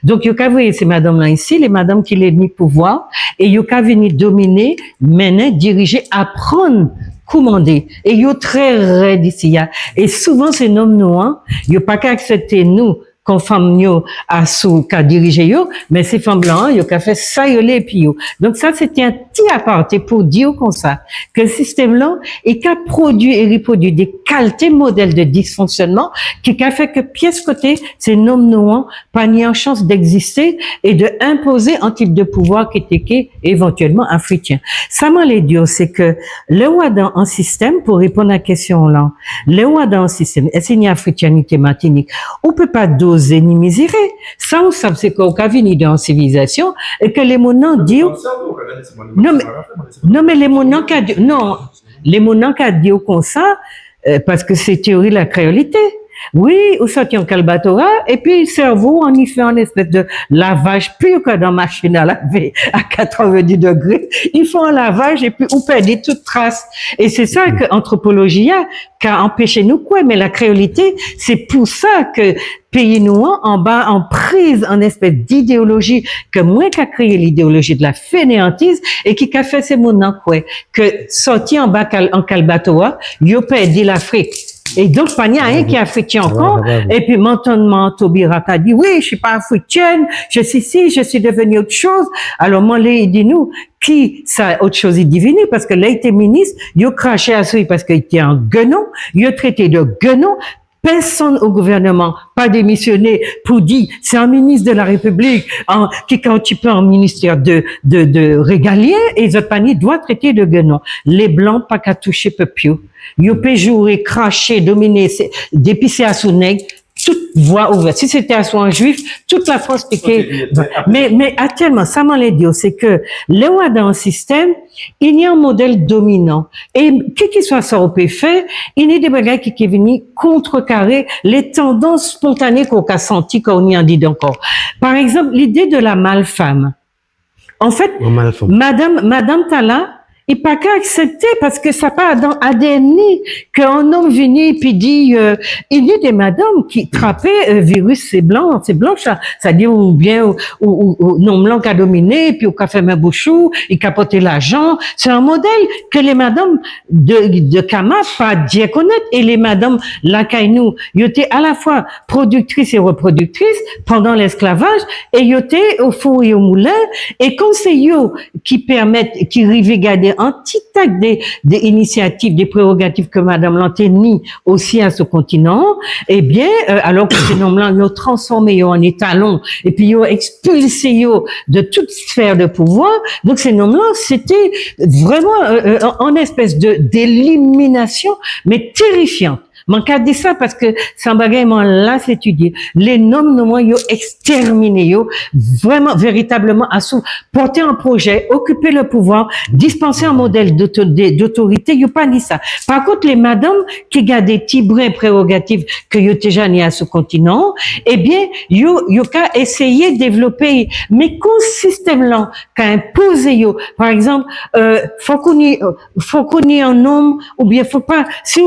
donc il y a qu'à voir ces madames-là ici, les madames qui les mis pouvoir, et il y a qu'à venir dominer, mener, diriger, apprendre, commander. Et il y a très raide ici. Et souvent, ces noms noirs, il n'y a pas qu'à accepter nous, qu'on femme yo à sous qu'à diriger yo, mais ces femmes blancs yo qu'a fait ça yo les puis yo. Donc ça c'était un petit aparté pour dire comme ça que le système là est qu'a produit et reproduit des qualités modèles de dysfonctionnement qui a fait que pièce côté ces noms noirs pas ni en chance d'exister et de imposer un type de pouvoir qui était éventuellement africain. Ça m'a les dire c'est que le roi dans un système pour répondre à la question là, le roi dans un système est-ce qu'il y a africanité martinique on peut pas oser ni misérer. Ça, on sait c'est qu'on a venu dans la civilisation et que les monants disent. Non, mais les monants qui disent, non, les monants qui disent comme ça, parce que c'est théorie de la créolité. Oui, ou sorti en calbatora, et puis le cerveau, on y fait un espèce de lavage pur que dans la machine à laver à 90 degrés. Ils font un lavage et puis on perd toute trace. Et c'est ça que l'anthropologie a empêché nous quoi, mais la créolité, c'est pour ça que pays noirs en bas en prise en espèce d'idéologie que moi qui a créé l'idéologie de la fainéantise et qui a fait ces mots quoi, que sorti en bas en calbatora, yo perdu l'Afrique. Et donc, pas rien qui est africain encore. Et puis, maintenant, Taubira a dit, oui, je suis pas africaine, je suis devenue autre chose. Alors, moi, il dit nous, qui, ça, autre chose, il divine, parce que là, il était ministre, il a craché à lui parce qu'il était un guenon, il a traité de guenon. Personne au gouvernement, pas démissionné pour dire, c'est un ministre de la République, qui quand tu peux en ministère de régalien, et les autres paniers doivent traiter de guenon. Les blancs, pas qu'à toucher peuple. Ils peuvent jouer, cracher, dominer, dépisser à son nègre, toute voie ouverte. Si c'était à son juif, toute la France piquait. Mais actuellement, ça m'en l'a dit, c'est que le roi dans un système, il y a un modèle dominant. Et qui soit ça au fait, il y a des bagages qui viennent contrecarrer les tendances spontanées qu'on a senties quand on y en dit encore. Par exemple, l'idée de la malfemme. En fait, Madame Tala, il pas qu'à accepter parce que ça pas dans ADN qu'un homme venu puis dit il y a des madames qui trappaient virus c'est blanc ça dit ou bien ou non blanc qui a dominé puis au café main bouchou il capotait l'argent c'est un modèle que les madames de Kama pas bien connaître et les madames Lakaïnou ils étaient à la fois productrices et reproductrices pendant l'esclavage et ils étaient au four et au moulin et comme c'est eux qui permettent qui rivaient garder un petit tac des initiatives, des prérogatives que Madame Lanteni aussi à ce continent, eh bien, alors que ces noms-là, ils ont transformé en étalon, et puis ils ont expulsé de toute sphère de pouvoir, donc ces noms-là, c'était vraiment en espèce d'élimination, mais terrifiante. Manque à dire ça parce que sans bagaillement là s'étudier. Les noms ils ont exterminé, vraiment, véritablement, à porter un projet, occuper le pouvoir, dispenser un modèle d'autorité, ils ont pas dit ça. Par contre, les madames qui gardent des petits brins prérogatives que ils ont déjà mis à ce continent, eh bien, ils ont qu'à essayer de développer, mais qu'un système-là, qu'à imposer, par exemple, faut qu'on y un homme, ou bien faut pas, si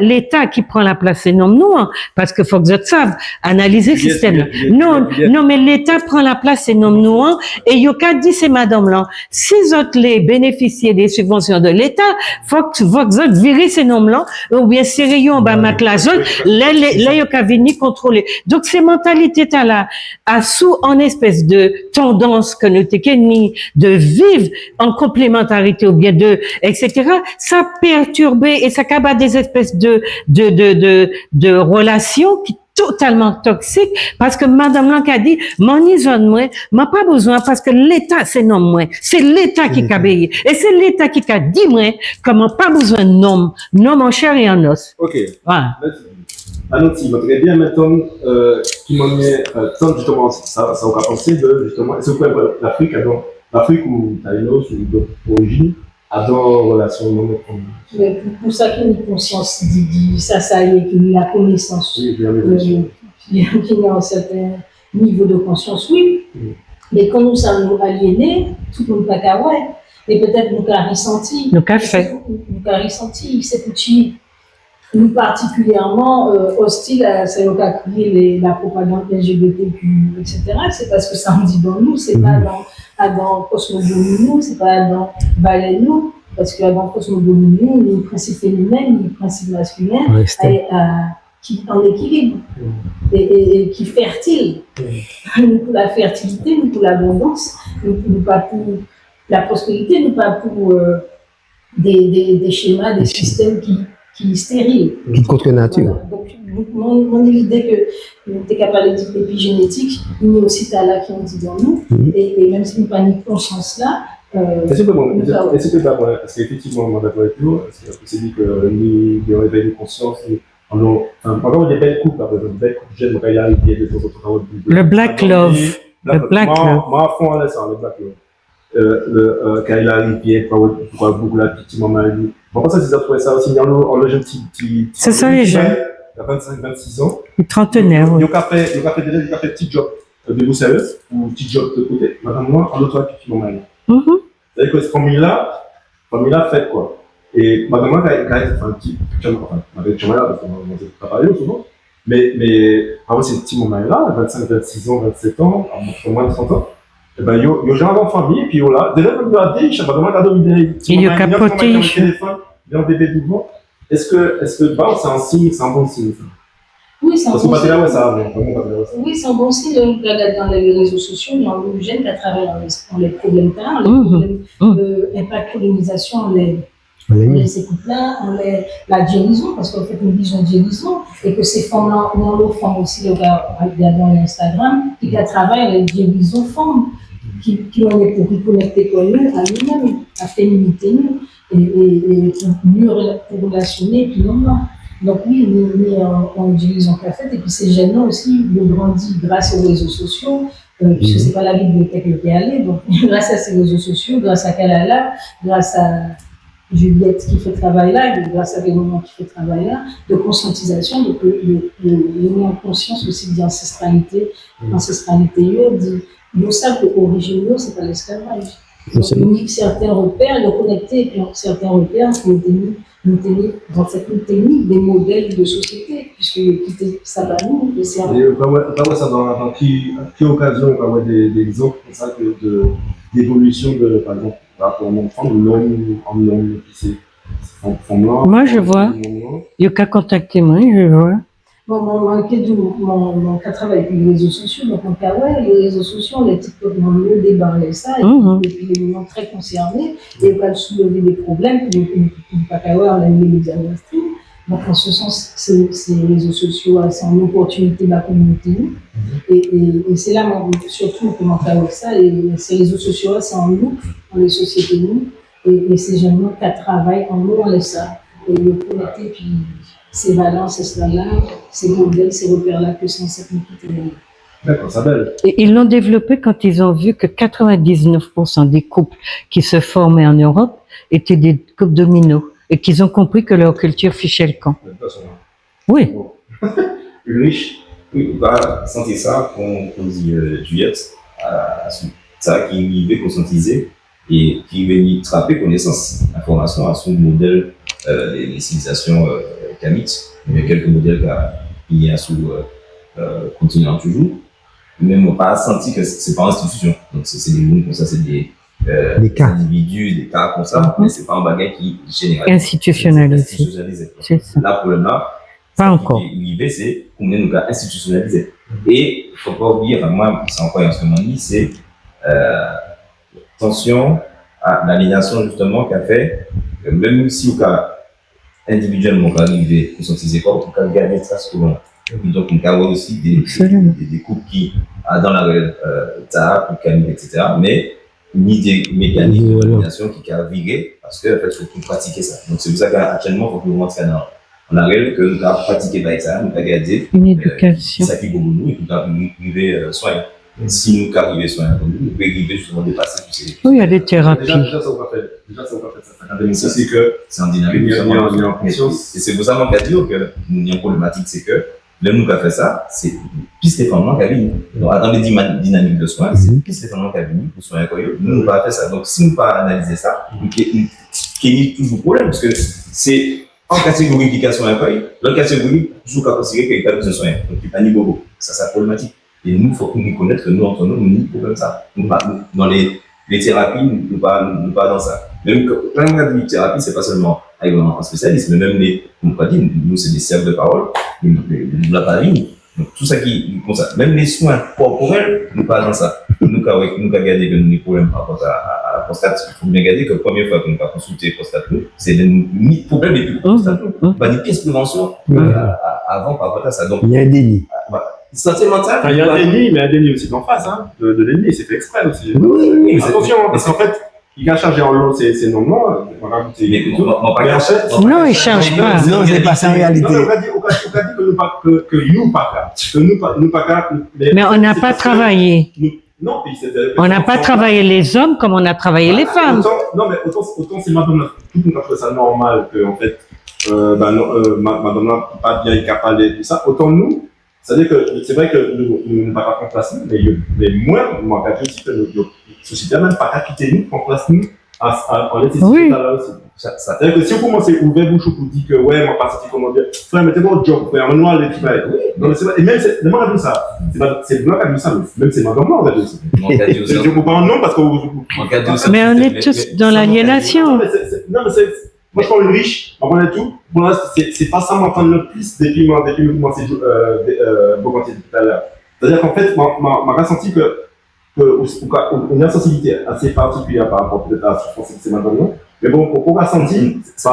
l'État qui prend la place, c'est non nous, hein, parce que faut que vous savent analyser le Yes, système. yes, yes, Non, yes, yes. non, mais l'État prend la place, c'est non nous, hein, et yoka dit c'est madame là. Si autres les bénéficier des subventions de l'État, faut que vous autres virez ces noms là, ou bien sérieux en bas mettre la zone, là yoka venir contrôler. Donc ces mentalités là, à sous en espèce de tendance que nous t'es de vivre en complémentarité ou bien de, etc. Ça perturbe et ça cabat des espèces de relations qui totalement toxiques parce que madame Blanc a dit, mon isonne moi, m'a pas besoin parce que l'État c'est non moi. C'est l'État qui a payé. Et c'est l'État qui a dit moi, comment pas besoin de nom en chair et en os. Ok. Voilà. Alors, si vous très bien maintenant, qui m'en est, tant justement, ça va penser de, justement, est-ce que l'Afrique ou Taïnos ou d'autres origines, a dans relation non Mais pour ça qu'il y a une conscience, ça y est, qu'il y a la connaissance, oui, bien sûr. qu'il y a un certain niveau de conscience, oui. Mais quand nous sommes aliénés, tout le monde n'a qu'à voir. Et peut-être nous avons ressenti. Nous avons fait. Nous avons ressenti, c'est petit. Nous particulièrement hostiles à ce qu'a créé la propagande LGBTQ, etc. C'est parce que ça on dit dans nous, c'est pas dans Cosmogonie, c'est pas dans Valais nous, parce que dans Cosmogonie, il y a un principe féminin, il y a un principe masculin qui en équilibre et qui est fertile. Nous pour la fertilité, nous pour l'abondance, nous pas pour la prospérité, nous pas pour des schémas, des systèmes qui est stérile. Qui contre nature. Voilà. Donc, mon idée que nous sommes capables d'épigénétique, il y a aussi là qui ont dit dans nous, et même si nous n'avons pas une conscience là, est-ce que parce qu'effectivement, moi d'accord avec vous, c'est dit que nous réveillons de conscience, encore des belles coupes, des belles coupes jeunes, il y a des autres. Le Black Love. Le Black Love. Moi, à fond, on ça, le Black Love. Quand il arrive, il pourquoi beaucoup la petite maman. Bon, pour ça, c'est trouvé ça aussi, on a un petit. C'est ça, les jeunes. Il y a 25-26 ans. Les trentenaires, oui. Il a fait petit job de bousseuse ou petit job de côté. Maintenant, moi, on a trouvé petite maman. C'est-à-dire que cette famille-là fait quoi. Et madame, quand elle fait un petit avec Chamala, parce qu'on ne sait pas parler souvent, mais avant ces petits moments-là, 25, 26 ans, 27 ans, à moins de 30 ans, et ben, il y a gens dans la famille, et puis là, déjà, il y a des gens, madame, il y a des petits il y a capoté. Il y a un téléphone, il y a un bébé double. Est-ce que c'est un signe, c'est un bon signe, ça? Oui, c'est un bon signe. Parce que là, ouais, ça va, oui, c'est un bon signe. Dans les réseaux sociaux, il y a un jeune qui a travaillé dans les problèmes là, les problèmes d'impact colonisation, on les écoute là, la guérison, parce qu'en fait, nous disons guérison, et que ces femmes-là, on leur forme aussi, dans l'Instagram, qui travaillent les guérisons femmes, qui ont est pour reconnecter comme nous, à nous-mêmes, à la féminité, nous, et pour mieux pour relationner, et puis non. Donc oui, on utilise en fait, et puis ces jeunes-là aussi, ils ont grandi grâce aux réseaux sociaux, puisque c'est pas la bibliothèque qui est allée, donc grâce à ces réseaux sociaux, grâce à Kalala, grâce à Juliette qui fait travail là, grâce à Véronin qui fait travail là, de conscientisation, donc de en conscience aussi d'ancestralité, ils savent que l'origine, c'est pas l'esclavage. Donc, certains repères, de connecter, et puis certains repères nous tenir dans cette technique des modèles de société, puisque ça va nous, le cerveau. Et on va ça dans quelle occasion on va avoir des exemples comme ça d'évolution de, par exemple, par rapport à mon enfant, l'homme en homme qui c'est moi, je vois. Il y a qu'à contacter moi, je vois. Mon travail avec les réseaux sociaux, donc les réseaux sociaux, les TikTok ont mieux débarré ça, et puis les gens très concernés, et ils peuvent soulever des problèmes, puis on a mis les médias mainstream. Donc en ce sens, ces réseaux sociaux, c'est une opportunité de la communauté, et c'est là, surtout, comment faire ça, et ces réseaux sociaux, c'est en nous, dans les sociétés nous, et ces jeunes qui travaillent en nous, on laisse ça, et le connecter, puis ces valences, cela-là, ces modèles, ces repères-là que sont cette quitter. D'accord, ça belle. Et ils l'ont développé quand ils ont vu que 99% des couples qui se formaient en Europe étaient des couples dominos et qu'ils ont compris que leur culture fichait le camp. Oui. Riche, on va sentir ça qu'on dit Juliette, ça qui veut conscientiser et qui veut trapper connaissance, information à son modèle des civilisations kamites, Il y a quelques modèles qui y a sous continuant toujours. Mais on n'a pas senti que c'est pas institution. Donc, c'est des gens comme ça, c'est des cas. individus, des cas comme ça, mais c'est pas un bagage qui général. Institutionnalisé. C'est ça. Là, pour le moment, Pas encore. L'idée, c'est qu'on est nous institutionnalisé. Et il ne faut pas oublier, enfin, moi, c'est encore un instrument dit, c'est attention à l'aliénation justement qu'a fait, même si au cas individuellement, on peut arriver pour sortir écoles, on peut garder ça souvent. Donc, on peut avoir aussi des couples qui, dans la TAP, etc. Mais, ni des mécanismes de domination qui ont viré, parce qu'en fait, il faut tout pratiquer ça. Donc, c'est pour ça qu'actuellement, il faut que nous rentrions dans on arrive que nous avons pratiqué avec ça, nous avons gardé une éducation. Ça qui est pour nous, et nous avons arrivé soigner. Si nous arrivons soigner, nous pouvons arriver justement dépasser tous ces. Oui, il y a des thérapies. Déjà, ça, on va faire. Déjà, ça, on va faire ça. C'est que c'est en dynamique. Il y a en conscience. Et c'est pour ça qu'on a dit que nous avons une problématique, c'est que là, nous avons fait ça, c'est plus Stéphane qui a vu. Donc, dans les dynamiques de soins, c'est plus Stéphane qui a vu pour soigner quoi. Nous n'avons pas fait ça. Donc, si nous n'avons pas analysé ça, il y a toujours problème, parce que c'est. En catégorie qui sont accueillis, l'autre catégorie, toujours qu'à considérer qu'il y a besoin de soins. Donc, il n'y a pas ni beaucoup. Ça, c'est problématique. Et nous, il faut nous connaître que nous, entre nous, nous n'y problème ça. Nous, dans les thérapies, nous pas dans ça. Même quand on regarde les thérapies, c'est pas seulement avec un spécialiste, mais même les, comme on dit, nous, c'est des cercles de parole, nous, la parole. Donc, tout ça qui, comme ça, même les soins corporels, nous pas dans ça. Nous, quand regardé que nous avons des problèmes par rapport à la prostate, il faut bien regarder que la première fois qu'on va consulter la prostate, c'est le problème des plus prostate. Bah, des pièces de prévention avant par rapport à ça. Donc, il y a un déni. Santé mentale. Il y a un déni, mais un déni aussi d'en face, hein, de l'ennemi, c'est fait exprès aussi. Oui, attention, parce qu'en fait, il a chargé en lot ses noms, on va goûter. Non, il ne charge pas. Non, c'est pas ça en réalité. On a dit que nous pas. Mais on n'a pas travaillé. Non, on n'a pas travaillé les hommes comme on a travaillé les femmes. Non, mais autant c'est Madonna, tout le monde a trouvé ça normal que, en fait, Madonna n'a pas bien capable tout ça. Autant nous, c'est-à-dire que c'est vrai que nous ne pas remplacer, mais moi, je dis que la société n'a même pas quitter nous, remplace nous en nécessité là aussi. C'est-à-dire que si on commence à ouvrir bouche pour dire que ouais, moi pas sorti comment dire, frère, mettez votre job, frère, on a les travail. Non, c'est et même c'est moi qui a dit ça. C'est blanc qui a dit ça, même c'est madame blanc qui a dit ça. Je ne peux pas un nom parce que mais on est tous dans l'aliénation. Non, mais c'est moi je prends une riche, on connaît tout. Pour l'instant, c'est pas ça m'entendre le plus depuis que commencé Bogantier tout à l'heure. C'est-à-dire qu'en fait, m'a ressenti que on a une sensibilité assez particulière par rapport peut-être à la souffrance que c'est maintenant. Mais bon, pour qu'on a senti, ça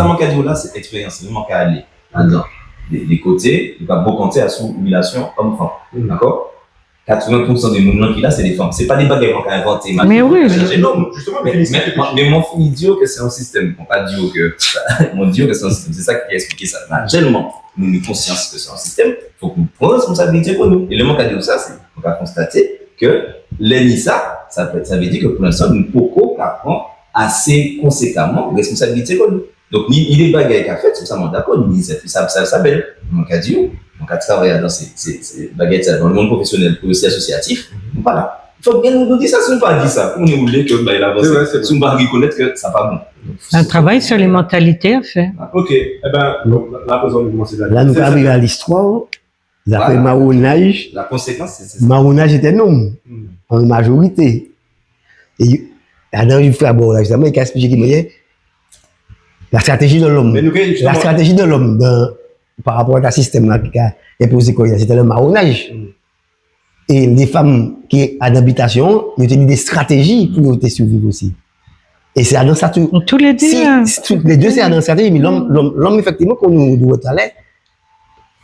manque à dire là, c'est expérience, il manque à aller là-dedans. Des côtés, il va beaucoup compter à sous-humiliation homme-femme. D'accord? 80% des mouvements qu'il a, c'est des femmes. C'est pas des bagages qu'on a inventés. Mais oui. Mais mon fini dit que c'est un système. On pas dire que, mon dit que c'est un système. C'est ça qui a expliqué ça. Naturellement, nous avons conscience que c'est un système. Il faut qu'on prenne responsabilité pour nous. Et le manque à dire ça, c'est qu'on a constaté que l'ENISA, ça veut dire que pour l'instant, nous ne pouvons pas prendre assez conséquemment responsabilité pour nous. Donc, ni les bagages qu'a fait, c'est d'accord, ni ça belle. Mon cas dit, on a travaillé dans ces baguettes dans le monde professionnel et aussi associatif. Voilà. Il faut bien nous dire ça, si on ne pas dire ça, on est voulu que il avance. Si on ne pas reconnaître que ça va bon. Un travail sur les mentalités à faire. Ok, eh ben, là, besoin de commencer là, nous arrivons à l'histoire. Ils appellent marronnage. La conséquence, c'est ça. Marronnage était non, en majorité. Et dans une fois, bon, là, justement, il a expliqué qu'il y la stratégie de l'homme. La stratégie de l'homme par rapport à un système là, qui a imposé quoi, c'était le marronnage. Et les femmes qui ont d'habitation, ils ont des stratégies pour survivre aussi. Et c'est dans ça tout. Tous les deux. Les deux, c'est dans la stratégie, mais l'homme, effectivement, qu'on nous doit aller.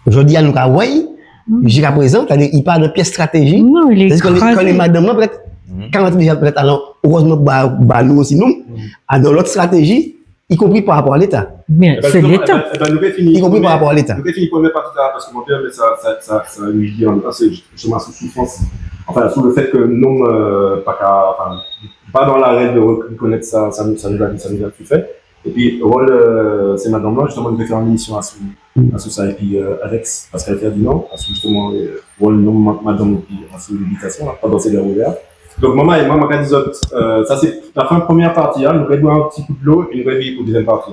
Aujourd'hui, à nous, jusqu'à présent, il parle de pièce stratégique. Non, il est quand les madames, peut-être, quand on déjà peut-être, alors, heureusement, nous aussi, nous, dans l'autre stratégie, y compris par rapport à l'État. Bien, c'est l'État. Y compris par rapport à l'État. Nous avons fini la première partie parce que mon père, mais ça lui dit, c'est justement sous souffrance. Enfin, sous le fait que non, pas dans l'arrêt de reconnaître ça nous a tout fait. Et puis, rôle, c'est madame là, justement, nous avons fait une émission à sous ça. Et puis, Alex, parce qu'elle fait du nom, à sous justement, rôle non, madame, et puis à sous l'éducation, pas dans ces deux ouverts. Donc, maman et maman, ça c'est la fin de première partie, nous avons un petit coup de l'eau et puis nous avons une deuxième partie.